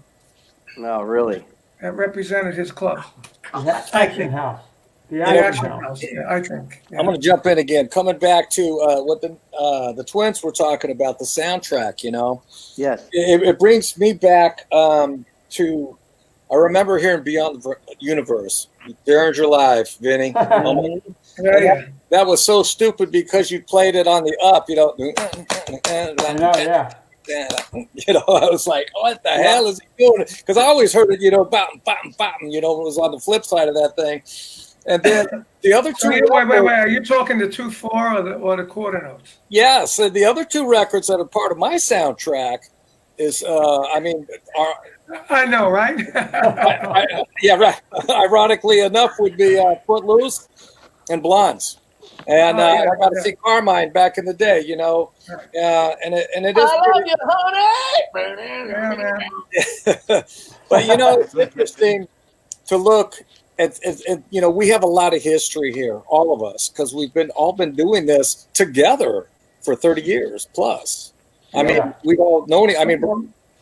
No, really. That represented his club. Action House. The Action House. Yeah, I think. Yeah. I'm going to jump in again. Coming back to what the twins were talking about, the soundtrack, you know. Yes. It brings me back to, I remember hearing Beyond the Universe. There's your life, Vinny. Yeah. That was so stupid because you played it on the up, you know. I know, yeah. You know, I was like, what the hell is he doing? Because I always heard it, you know, bottom, you know, it was on the flip side of that thing. And then the other two. Wait. Are you talking the 2/4 or the quarter notes? Yes. And the other two records that are part of my soundtrack is, I know, right? yeah, right. Ironically enough, would be Footloose and Blondes. And I got to see Carmine back in the day, you know. And it is. I love you, honey. But, you know, it's interesting to look at, you know, we have a lot of history here, all of us, because we've all been doing this together for 30 years plus. I mean, we all know.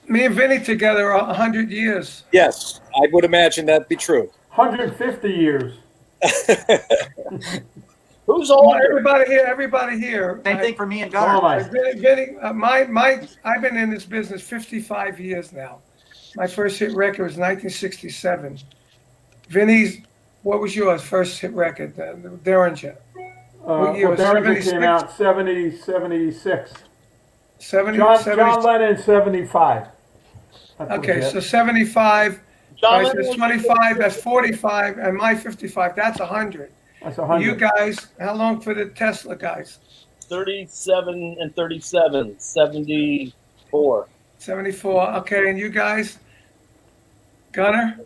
Me and Vinny together 100 years. Yes, I would imagine that'd be true. 150 years. Who's older? Everybody here. Same thing for me and Gunnar. Vinny, I've been in this business 55 years now. My first hit record was 1967. Vinny's, what was yours first hit record? Derringer. What year was Derringer came out 76. 70, John Lennon 75. Okay, so 75. John Right, so 25, that's 45, and my 55, that's 100. That's 100. You guys, how long for the Tesla guys? 37 and 37, 74. 74, okay, and you guys? Gunnar?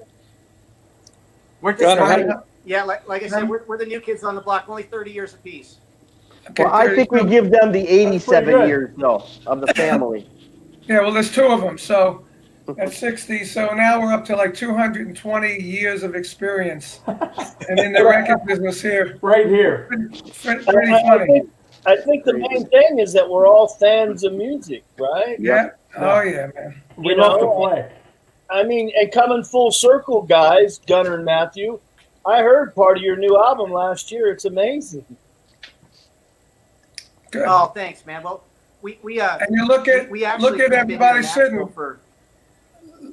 Yeah, like I said, we're the new kids on the block, only 30 years apiece. Okay, Well, I think we 32. give them the pretty 87 good. years, though, of the family. Yeah, well, there's two of them, so that's 60. So now we're up to like 220 years of experience. And in the record business here. Right here. Pretty funny. I think the main thing is that we're all fans of music, right? Yeah. Oh, yeah, man. We love to play. I mean, and coming full circle, guys, Gunnar and Matthew, I heard part of your new album last year. It's amazing. Good. Oh, thanks, man. Well, we And you look at everybody sitting.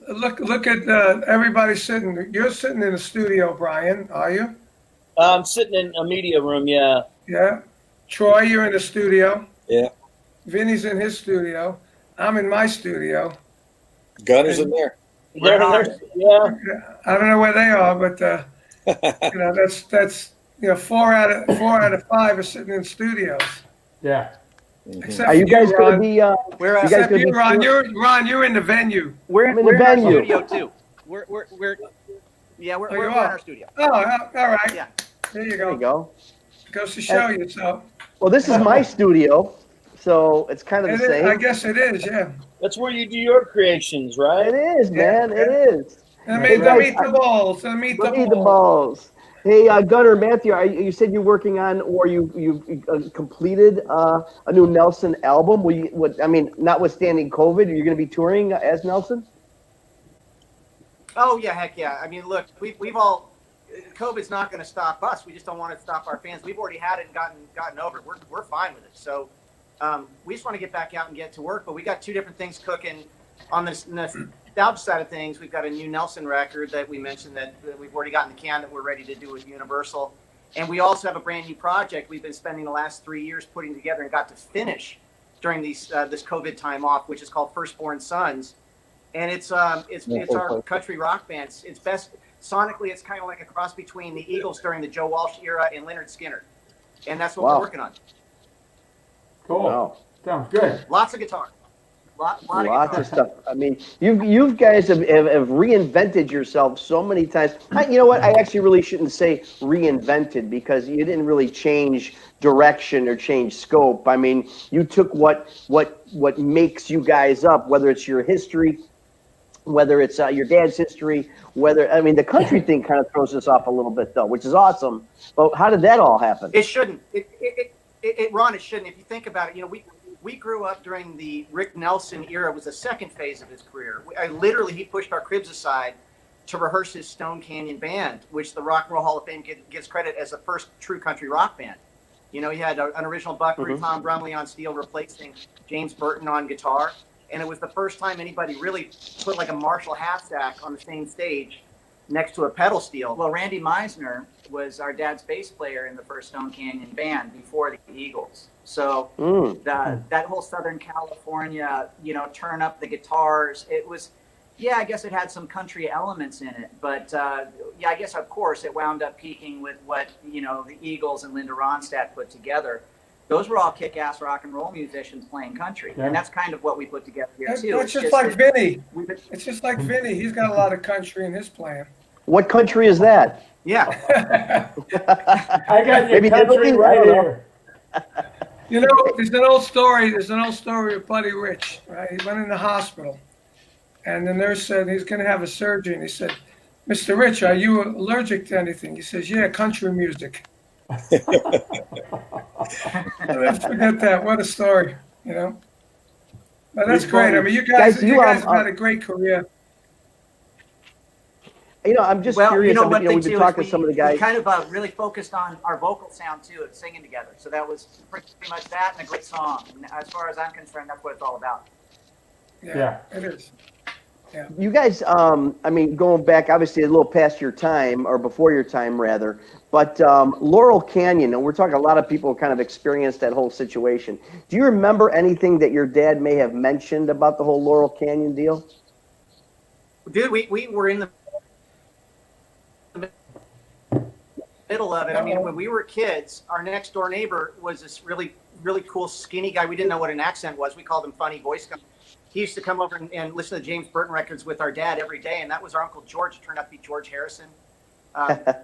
Look at everybody sitting. You're sitting in the studio, Brian, are you? I'm sitting in a media room, yeah. Yeah. Troy, you're in the studio. Yeah. Vinny's in his studio. I'm in my studio. Gunner's in there. Yeah. I don't know where they are, but you know, that's you know, four out of five are sitting in studios. Yeah. Except Are you guys for going to be? We're you guys Except gonna you, be Ron. You're in the venue. we're I'm in the in our venue. studio too. We're in our studio. Oh, all right. Yeah. There you There you go. go. Goes to show you. So Well, this is my studio, so it's kind of it the is, same. I guess it is. Yeah. That's where you do your creations, right? It is, man. Yeah. It is. And Hey, meet guys, the balls. And meet the Let me the balls. balls. Hey, Gunnar, Matthew, you said you're working on, or you completed a new Nelson album. Notwithstanding COVID, are you going to be touring as Nelson? Oh yeah, heck yeah. I mean, look, we've all COVID's not going to stop us. We just don't want to stop our fans. We've already had it and gotten over it. We're fine with it. So we just want to get back out and get to work. But we got two different things cooking on this nostalgia side of things. We've got a new Nelson record that we mentioned that we've already got in the can that we're ready to do with Universal. And we also have a brand new project we've been spending the last 3 years putting together and got to finish during this COVID time off, which is called Firstborn Sons. And it's our country rock band. It's best sonically. It's kind of like a cross between the Eagles during the Joe Walsh era and Leonard Skinner, and that's what we're working on. Cool. Wow. Sounds good. Lots of guitar. Lots of stuff. I mean, you guys have reinvented yourself so many times. You know what? I actually really shouldn't say reinvented, because you didn't really change direction or change scope. I mean, you took what makes you guys up, whether it's your history, whether it's your dad's history, the country thing kind of throws us off a little bit, though, which is awesome. But how did that all happen? It shouldn't. Ron, it shouldn't. If you think about it, we grew up during the Rick Nelson era. It was the second phase of his career. He pushed our cribs aside to rehearse his Stone Canyon Band, which the Rock and Roll Hall of Fame gives credit as the first true country rock band. He had an original Buckley, Tom Brumley on steel, replacing James Burton on guitar. And it was the first time anybody really put like a Marshall half stack on the same stage next to a pedal steel. Well, Randy Meisner was our dad's bass player in the first Stone Canyon Band before the Eagles. So that whole Southern California, turn up the guitars, it was, I guess it had some country elements in it. But I guess, of course, it wound up peaking with what, the Eagles and Linda Ronstadt put together. Those were all kick-ass rock and roll musicians playing country. Yeah. And that's kind of what we put together here, too. It's just like Vinny. It's just like Vinny. He's got a lot of country in his playing. What country is that? Yeah. I got your country right here. There's an old story of Buddy Rich, right? He went in the hospital, and the nurse said he's going to have a surgery. And he said, "Mr. Rich, are you allergic to anything?" He says, "Yeah, country music." Let's forget that. What a story, But that's great. I mean, you guys have had a great career. I'm just curious. We've been talking to some of the guys. We kind of really focused on our vocal sound, too, and singing together. So that was pretty much that and a great song. And as far as I'm concerned, that's what it's all about. Yeah. It is. Yeah. You guys, going back, obviously, a little past your time, or before your time, rather, but Laurel Canyon, and we're talking a lot of people kind of experienced that whole situation. Do you remember anything that your dad may have mentioned about the whole Laurel Canyon deal? Dude, we were in the middle of it. I mean, when we were kids, our next door neighbor was this really, really cool skinny guy. We didn't know what an accent was. We called him Funny Voice Guy. He used to come over and listen to James Burton records with our dad every day, and that was our Uncle George. It turned out to be George Harrison.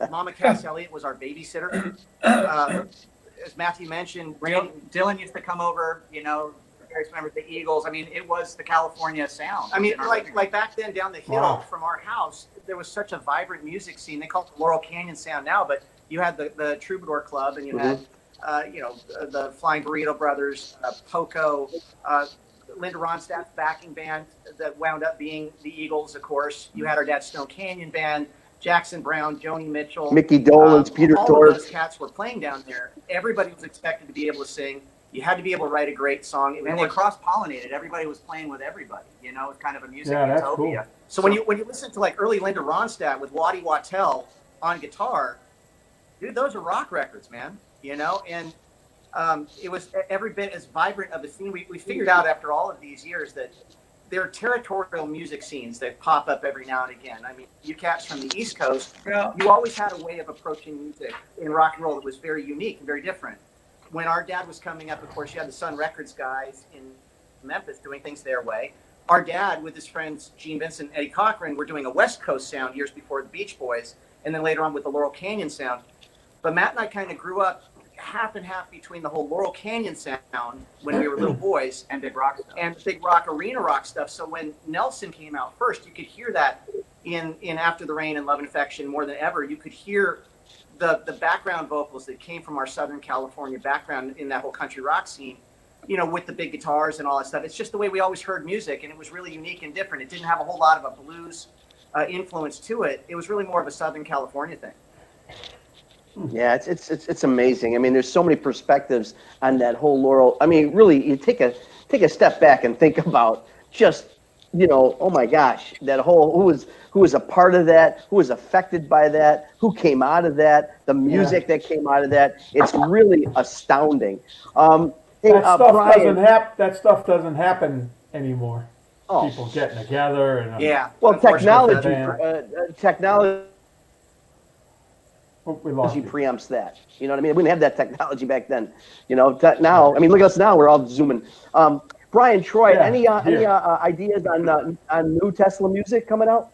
Mama Cass Elliott was our babysitter. As Matthew mentioned, Dylan used to come over, various members of the Eagles. I mean, it was the California sound. I mean, like back then down the hill from our house, there was such a vibrant music scene. They call it the Laurel Canyon sound now, but you had the Troubadour Club, and you had, the Flying Burrito Brothers, Poco, Linda Ronstadt's backing band that wound up being the Eagles, of course. You had our dad's Stone Canyon Band, Jackson Brown, Joni Mitchell. Mickey Dolenz, Peter Tork. All of those cats were playing down there. Everybody was expected to be able to sing. You had to be able to write a great song. And they cross-pollinated. Everybody was playing with everybody. It was kind of a music utopia. Cool. So when you listen to like early Linda Ronstadt with Waddy Wachtel on guitar, dude, those are rock records, man. And it was every bit as vibrant of a scene. We figured out after all of these years that there are territorial music scenes that pop up every now and again. I mean, you cats from the East Coast, you always had a way of approaching music in rock and roll that was very unique and very different. When our dad was coming up, of course, you had the Sun Records guys in Memphis doing things their way. Our dad, with his friends Gene Vincent and Eddie Cochran, were doing a West Coast sound years before the Beach Boys, and then later on with the Laurel Canyon sound. But Matt and I kind of grew up half and half between the whole Laurel Canyon sound when we were little boys and big rock stuff. And big rock arena rock stuff. So when Nelson came out first, you could hear that in After the Rain and Love and Affection more than ever. You could hear the background vocals that came from our Southern California background in that whole country rock scene, with the big guitars and all that stuff. It's just the way we always heard music, and it was really unique and different. It didn't have a whole lot of a blues influence to it. It was really more of a Southern California thing. Yeah, it's amazing. I mean, there's so many perspectives on that whole Laurel. I mean, really, you take a step back and think about just oh my gosh, that whole who was a part of that, who was affected by that, who came out of that, the music that came out of that. It's really astounding. Hey, Brian. That stuff doesn't happen anymore. Oh. People getting together and Yeah. Well, technology we lost you. preempts that. You know what I mean? We didn't have that technology back then. Now, I mean, look at us now. We're all zooming. Brian, Troy, any ideas on new Tesla music coming out?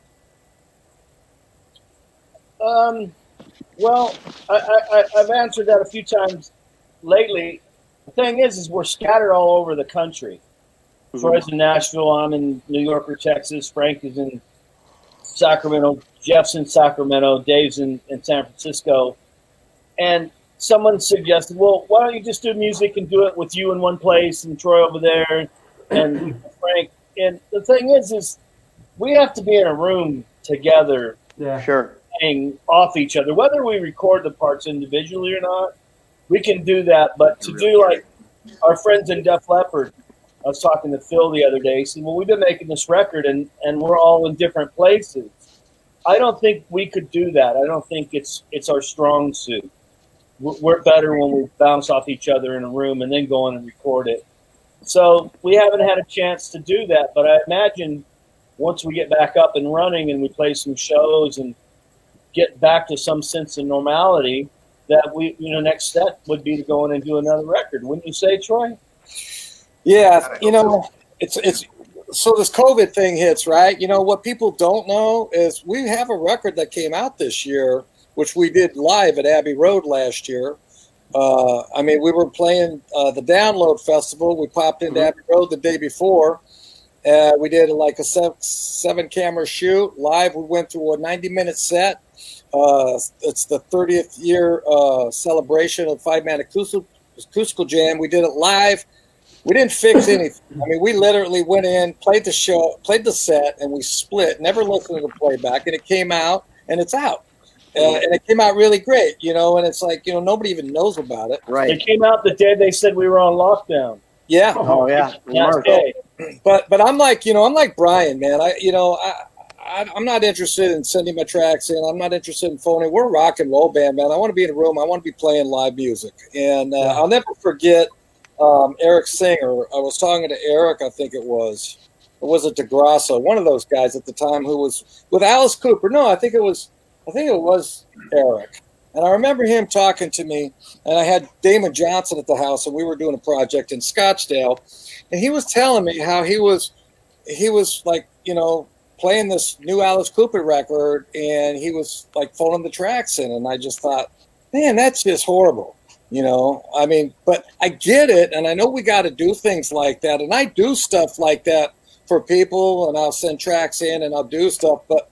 Well, I've answered that a few times lately. The thing is we're scattered all over the country. Mm-hmm. Troy's in Nashville. I'm in New York or Texas. Frank is in Sacramento. Jeff's in Sacramento. Dave's in San Francisco. And someone suggested, well, why don't you just do music and do it with you in one place and Troy over there and Frank. And the thing is we have to be in a room together. Yeah, sure. Playing off each other, whether we record the parts individually or not, we can do that. But to do like our friends in Def Leppard, I was talking to Phil the other day. He said, well, we've been making this record and we're all in different places. I don't think we could do that. I don't think it's our strong suit. We're better when we bounce off each other in a room and then go in and record it. So we haven't had a chance to do that. But I imagine once we get back up and running and we play some shows and get back to some sense of normality, that next step would be to go in and do another record. Wouldn't you say, Troy? Yeah, it's so this COVID thing hits, right? What people don't know is we have a record that came out this year, which we did live at Abbey Road last year. We were playing the Download Festival. We popped into Abbey Road the day before. We did like a seven camera shoot live. We went through a 90-minute set. It's the 30th year celebration of 5-Man acoustical jam. We did it live. We didn't fix anything. We literally went in, played the show, played the set, and we split. Never listened to the playback, and it came out, and it's out. And it came out really great, and it's like, nobody even knows about it. Right. It came out the day they said we were on lockdown. Yeah. Oh, yeah. But I'm like, I'm like Brian, man. I'm not interested in sending my tracks in. I'm not interested in phoning. We're a rock and roll band, man. I want to be in a room. I want to be playing live music. And I'll never forget Eric Singer. I was talking to Eric, I think it was it DeGrasso, one of those guys at the time who was with Alice Cooper. No, I think it was Eric. And I remember him talking to me, and I had Damon Johnson at the house, and we were doing a project in Scottsdale, and he was telling me how he was like, playing this new Alice Cooper record, and he was like phoning the tracks in, and I just thought, man, that's just horrible. But I get it, and I know we got to do things like that, and I do stuff like that for people, and I'll send tracks in, and I'll do stuff, but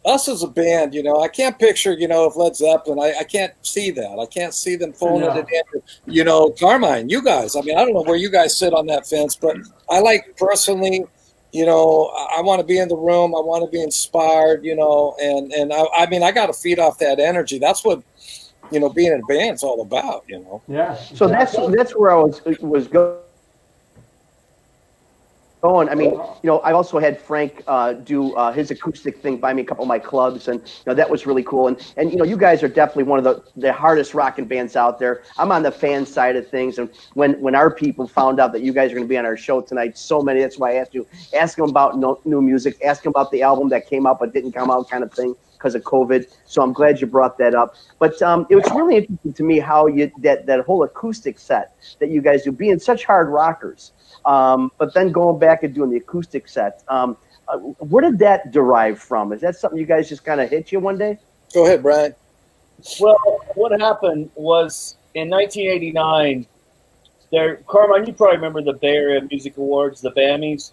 us as a band, I can't picture, if Led Zeppelin, I can't see that. I can't see them phoning it in, Carmine, you guys. I don't know where you guys sit on that fence, but I like personally, I want to be in the room. I want to be inspired, and I got to feed off that energy. That's what, being in a band's all about, Yeah. So that's where I was going. I also had Frank do his acoustic thing, buy me a couple of my clubs, and that was really cool. And you guys are definitely one of the hardest rocking bands out there. I'm on the fan side of things, and when our people found out that you guys are going to be on our show tonight, so many. That's why I asked you, ask them about new music, ask them about the album that came out but didn't come out, kind of thing, because of COVID. So I'm glad you brought that up. But it was really interesting to me how that whole acoustic set that you guys do, being such hard rockers. But then going back and doing the acoustic set, where did that derive from? Is that something you guys just kind of hit you one day? Go ahead, Brian. Well, what happened was in 1989, Carmine, you probably remember the Bay Area Music Awards, the BAMIs.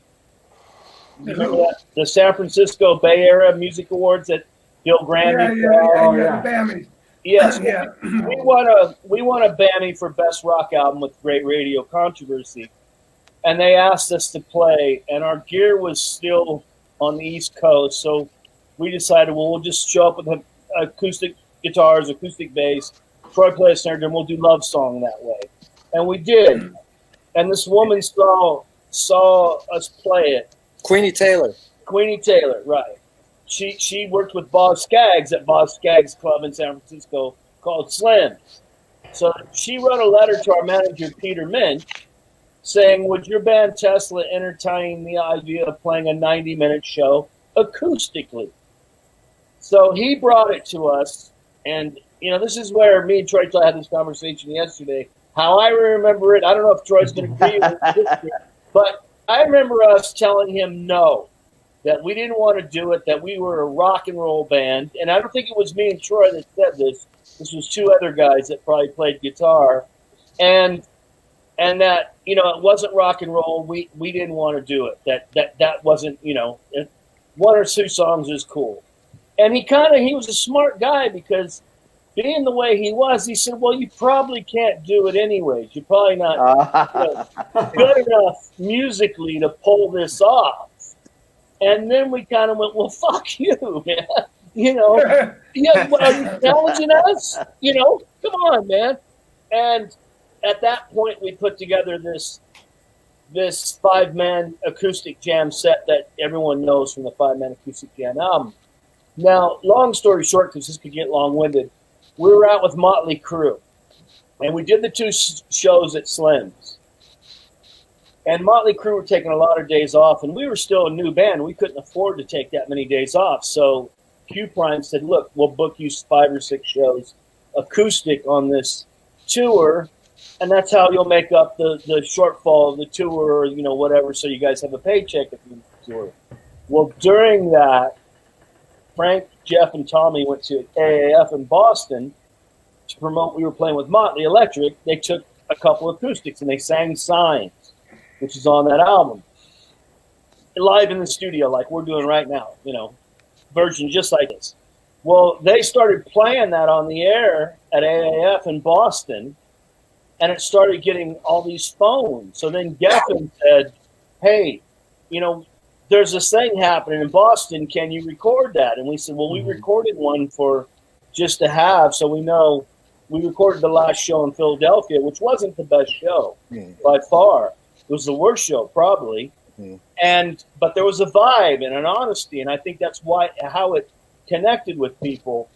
You remember that? The San Francisco Bay Area Music Awards that Bill Graham. Yeah, BAMIs. Yes, Yeah. we won a BAMI for Best Rock Album with Great Radio Controversy. And they asked us to play, and our gear was still on the East Coast. So we decided, well, we'll just show up with acoustic guitars, acoustic bass, Troy play a snare drum, we'll do Love Song that way. And we did. And this woman saw us play it, Queenie Taylor. Queenie Taylor, right. She worked with Boz Scaggs at Boz Scaggs Club in San Francisco called Slim's. So she wrote a letter to our manager, Peter Minch, saying, would your band Tesla entertain the idea of playing a 90-minute show acoustically? So he brought it to us, and, this is where me and Troy had this conversation yesterday. How I remember it, I don't know if Troy's going to agree with it, but I remember us telling him no, that we didn't want to do it, that we were a rock and roll band. And I don't think it was me and Troy that said this. This was two other guys that probably played guitar. And that, it wasn't rock and roll. We didn't want to do it. That wasn't, one or two songs is cool. And he was a smart guy, because being the way he was, he said, well, you probably can't do it anyways. You're probably not good enough musically to pull this off. And then we kind of went, well, fuck you, man. Are you challenging us? Come on, man. And at that point, we put together this 5-man acoustic jam set that everyone knows from the 5-man acoustic jam album. Now, long story short, because this could get long-winded, we were out with Motley Crue, and we did the 2 shows at Slim's. And Motley Crue were taking a lot of days off, and we were still a new band. We couldn't afford to take that many days off. So Q Prime said, look, we'll book you 5 or 6 shows acoustic on this tour, and that's how you'll make up the shortfall of the tour, or, whatever, so you guys have a paycheck if you tour. Well, during that, Frank, Jeff, and Tommy went to AAF in Boston to promote. We were playing with Motley Electric. They took a couple acoustics, and they sang Signs, which is on that album, live in the studio like we're doing right now, version just like this. Well, they started playing that on the air at AAF in Boston, and it started getting all these phones. So then Geffen said, hey, there's this thing happening in Boston. Can you record that? And we said, well, we recorded one for just to have, so we know. We recorded the last show in Philadelphia, which wasn't the best show by far. It was the worst show, probably. But there was a vibe and an honesty, and I think that's how it connected with people.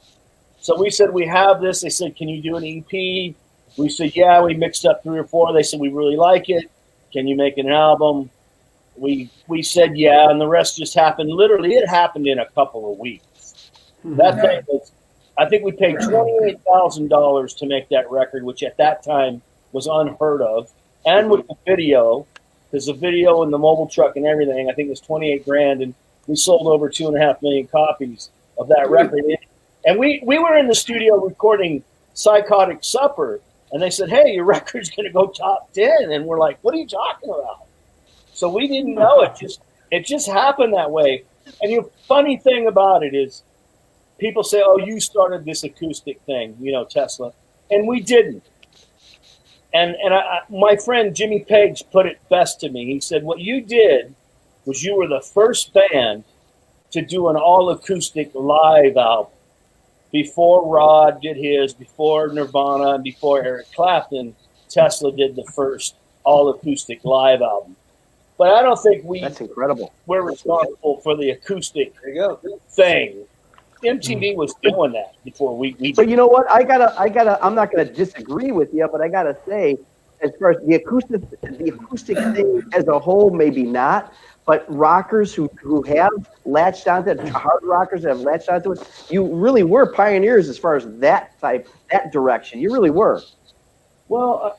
So we said, we have this. They said, can you do an EP? We said, yeah. We mixed up 3 or 4. They said, we really like it. Can you make an album? We said, yeah, and the rest just happened. Literally, it happened in a couple of weeks. That thing was, I think we paid $28,000 to make that record, which at that time was unheard of. And with the video, because the video and the mobile truck and everything, I think it was $28,000, and we sold over 2.5 million copies of that record. And we were in the studio recording Psychotic Supper, and they said, hey, your record's going to go top 10. And we're like, what are you talking about? So we didn't know it. It just happened that way. And the funny thing about it is, people say, oh, you started this acoustic thing, Tesla. And we didn't. And my friend Jimmy Page put it best to me. He said, what you did was you were the first band to do an all-acoustic live album. Before Rod did his, before Nirvana, and before Eric Clapton, Tesla did the first all-acoustic live album. But I don't think that's incredible. We're responsible for the acoustic thing. MTV was doing that before we did. But you know what? I gotta. I'm not gonna disagree with you, but I gotta say, as far as the acoustic thing as a whole, maybe not. But rockers who have latched onto it, hard rockers that have latched onto it, you really were pioneers as far as that direction. You really were. Well,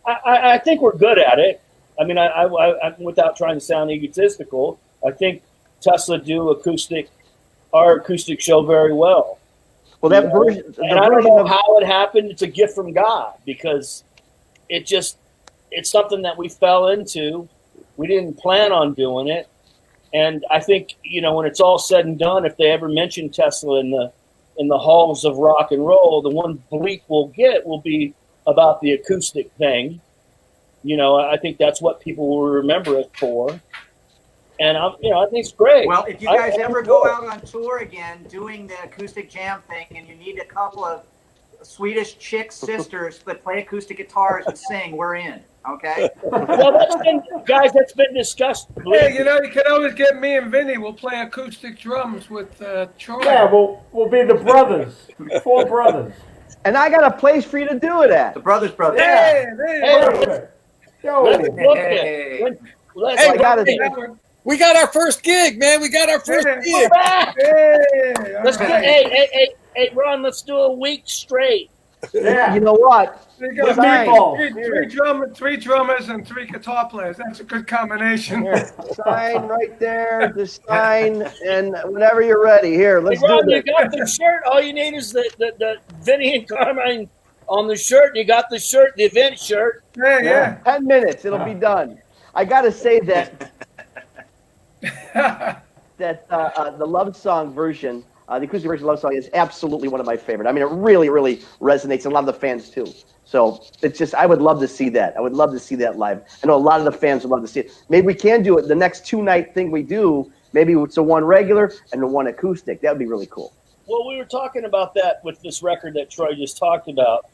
I think we're good at it. I mean, I without trying to sound egotistical, I think Tesla do our acoustic show very well. Well, that version, and I don't know how it happened. It's a gift from God, because it's something that we fell into. We didn't plan on doing it. And I think, when it's all said and done, if they ever mention Tesla in the halls of rock and roll, the one bleep we'll get will be about the acoustic thing. I think that's what people will remember it for. And I think it's great. Well, if you guys ever go out on tour again doing the acoustic jam thing, and you need a couple of Swedish chick sisters that play acoustic guitars and sing, we're in. Okay. Well, that's been discussed. Hey, you can always get me and Vinny. We'll play acoustic drums with Troy. Yeah, we'll be the brothers, 4 brothers. And I got a place for you to do it at. The brothers. Hey, Yo, Let's book Hey. it. Let's Hey, book we got our first gig, man. We got our first Hey. gig. Let's do, hey, Ron, let's do a week straight. yeah. You know what? There you With go. Meatballs. Three drummers and 3 guitar players. That's a good combination. Sign right there. Just sign, and whenever you're ready, here, let's Hey, Ron, do you this. got the shirt. All you need is the Vinny and Carmine on the shirt. You got the shirt, the event shirt. Yeah. 10 minutes, it'll be done. I got to say that the love song version, the acoustic version of Love Song is absolutely one of my favorite. I mean, it really, really resonates, and a lot of the fans too. So it's just, I would love to see that. I would love to see that live. I know a lot of the fans would love to see it. Maybe we can do it. The next 2-night thing we do, maybe it's a 1 regular and a 1 acoustic. That would be really cool. Well, we were talking about that with this record that Troy just talked about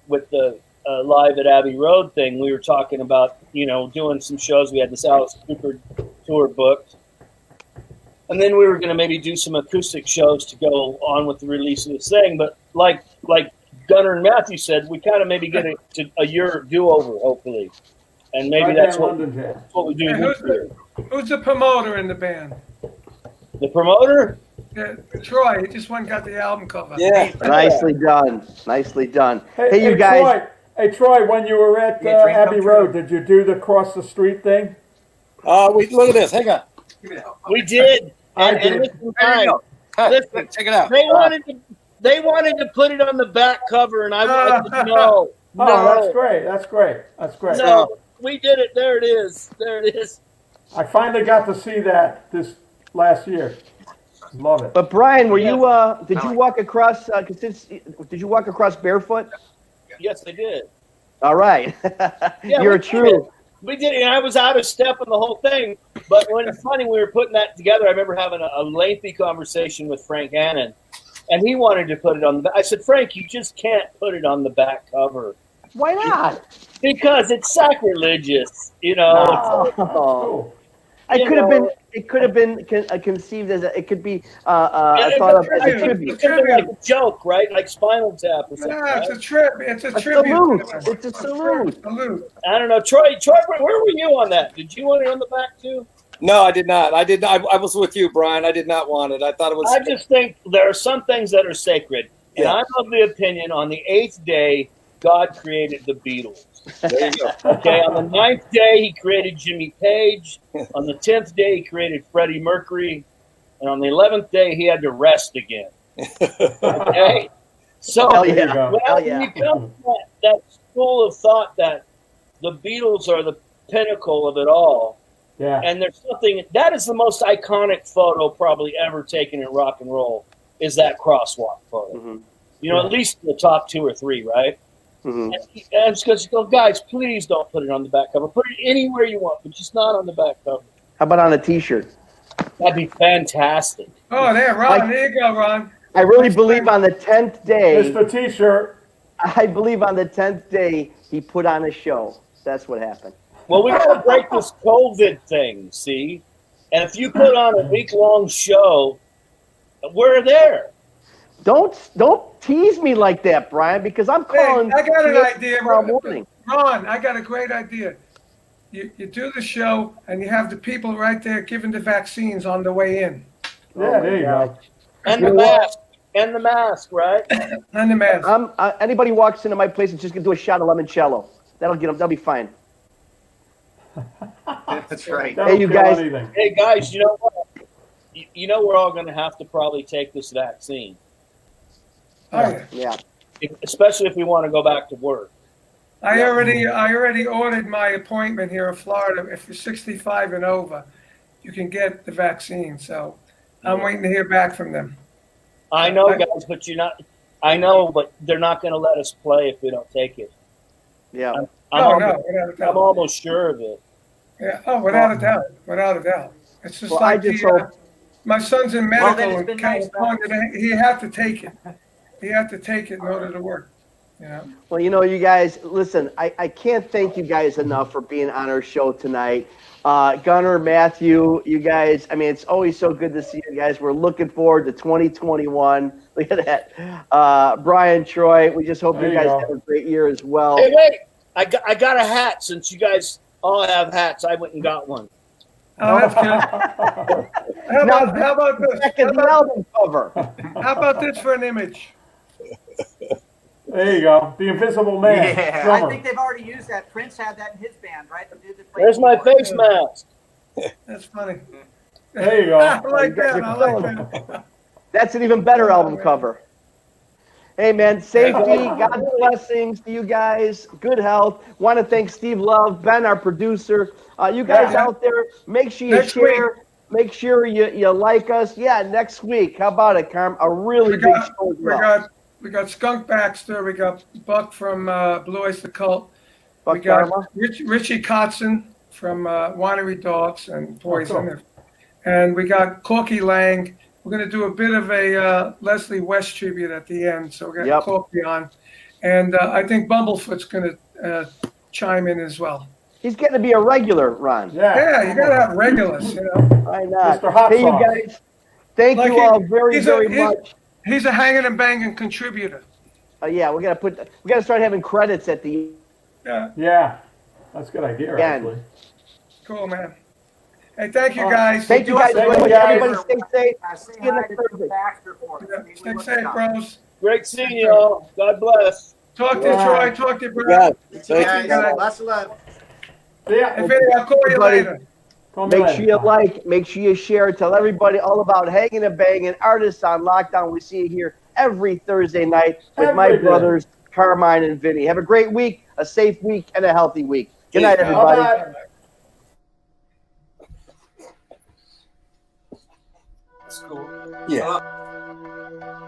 with the Live at Abbey Road thing. We were talking about, doing some shows. We had this Alice Cooper tour booked. And then we were going to maybe do some acoustic shows to go on with the release of this thing. But like Gunnar and Matthew said, we kind of maybe get a year do-over, hopefully. And maybe that's what we do this year. Who's the promoter in the band? The promoter? Yeah, Troy. He just went and got the album cover. Yeah. Nicely done. Nicely done. Hey, you guys. Troy, when you were at Yeah, dream Abbey come Road, true. did you do the cross the street thing? Look at this. Hang on. We did. I And did. listen, There you go. listen, Check it out. they wanted to put it on the back cover, and I said no. Oh, that's great. That's great. No, we did it. There it is. I finally got to see that this last year. Love it. But Brian, did you walk across, did you walk across barefoot? Yes, they did. All right. Yeah, You're we a true. We did it, and I was out of step in the whole thing. But when it's funny, we were putting that together. I remember having a lengthy conversation with Frank Hannon, and he wanted to put it on the back. I said, Frank, you just can't put it on the back cover. Why not? Because it's sacrilegious, Oh. Cool. It could have been conceived as it could be thought of as a tribute. It's kind of like a joke, right? Like Spinal Tap or something. Yeah, it's right? a tribute. It's a A tribute. salute. It's a salute. Salute. I don't know, Troy, where were you on that? Did you want it on the back too? No, I did not. I was with you, Brian. I did not want it. I thought it was. I just think there are some things that are sacred, and Yeah. I'm of the opinion on the 8th day God created the Beatles. There you go. Okay, on the 9th day, he created Jimmy Page. On the 10th day, he created Freddie Mercury. And on the 11th day, he had to rest again. Okay? So, Hell yeah. There you go. well, Hell when yeah. you come to that school of thought that the Beatles are the pinnacle of it all, Yeah. and there's something, that is the most iconic photo probably ever taken in rock and roll, is that crosswalk photo. Mhm. At least the top 2 or 3, right? Mhm. And it's because you go, guys, please don't put it on the back cover. Put it anywhere you want, but just not on the back cover. How about on a T-shirt? That'd be fantastic. Oh, there, Ron. There you go, Ron. I really believe on the 10th day. Mr. T-shirt. I believe on the 10th day he put on a show. That's what happened. Well, we got to break this COVID thing, see? And if you put on a week-long show, we're there. Don't tease me like that, Brian, because I'm calling. I got an you idea. tomorrow morning. Ron, I got a great idea. You do the show, and you have the people right there giving the vaccines on the way in. Yeah, there you go. And the mask. And the mask, right? And the mask. Anybody walks into my place and just gonna do a shot of limoncello. That'll get them. They'll be fine. That's right. That'll Hey, you kill guys. anything. Hey, guys, you know what? You know we're all going to have to probably take this vaccine, Oh, Yeah. especially if we want to go back to work. I already ordered my appointment here in Florida. If you're 65 and over, you can get the vaccine. So I'm waiting to hear back from them. I know, guys, but you're not. I know, but they're not going to let us play if we don't take it. Yeah. No, without a I'm doubt. almost sure of it. Yeah. Oh, without a doubt. Without a doubt. It's just Well, I like just hope. my son's in Well, medical then it's in been nice, California. He had to take it. he had to take it in order to work. You know. Well, you guys, listen, I can't thank you guys enough for being on our show tonight. Gunnar, Matthew, you guys, I mean, it's always so good to see you guys. We're looking forward to 2021. Look at that. Brian, Troy, we just hope you guys have a great year as well. Hey, wait, I got a hat since you guys all have hats. I went and got one. Oh, that's good. How about this? Second album cover. How about this for an image? There you go. The Invisible Man. Yeah, Drummer. I think they've already used that. Prince had that in his band, right? The dude that played There's my keyboard. face mask. That's funny. There you go. I like that. I like that. That's an even better album cover. Hey, man, safety, God's blessings to you guys, good health. Want to thank Steve Love, Ben, our producer. You guys out there, make sure you share. Make sure you like us. Yeah, next week. How about it, Carm? A really big show as well. We got Skunk Baxter. We got Buck from Blue Oyster Cult. Buck we got Dharma. Richie Kotzen from Winery Dogs and Poison. Cool. And we got Corky Lang. We're going to do a bit of a Leslie West tribute at the end. So we're going to have Corky on. And I think Bumblefoot's going to chime in as well. He's getting to be a regular, Ron. Yeah, you got to have regulars, you know. Why not? Mr. Hot Hey, you Sauce. guys, thank you all very much. He's a hanging and banging contributor. Yeah, we gotta start having credits at the. Yeah, that's a good idea. Actually. Cool, man. Hey, thank you guys. Thank you guys very much. Everybody stay safe. See you next Thursday. Stay safe, bros. Great seeing you all. God bless. Talk to you, Troy. Talk to you, Brad. Thank you. Lots of love. Yeah. Hey, Vinny, I'll call you later. Make sure you like, make sure you share, tell everybody all about Hangin' and Bangin', Artists on Lockdown. We see you here every Thursday night with my brothers, Carmine and Vinny. Have a great week, a safe week, and a healthy week. Good night, everybody. Bye-bye. That's cool. Yeah.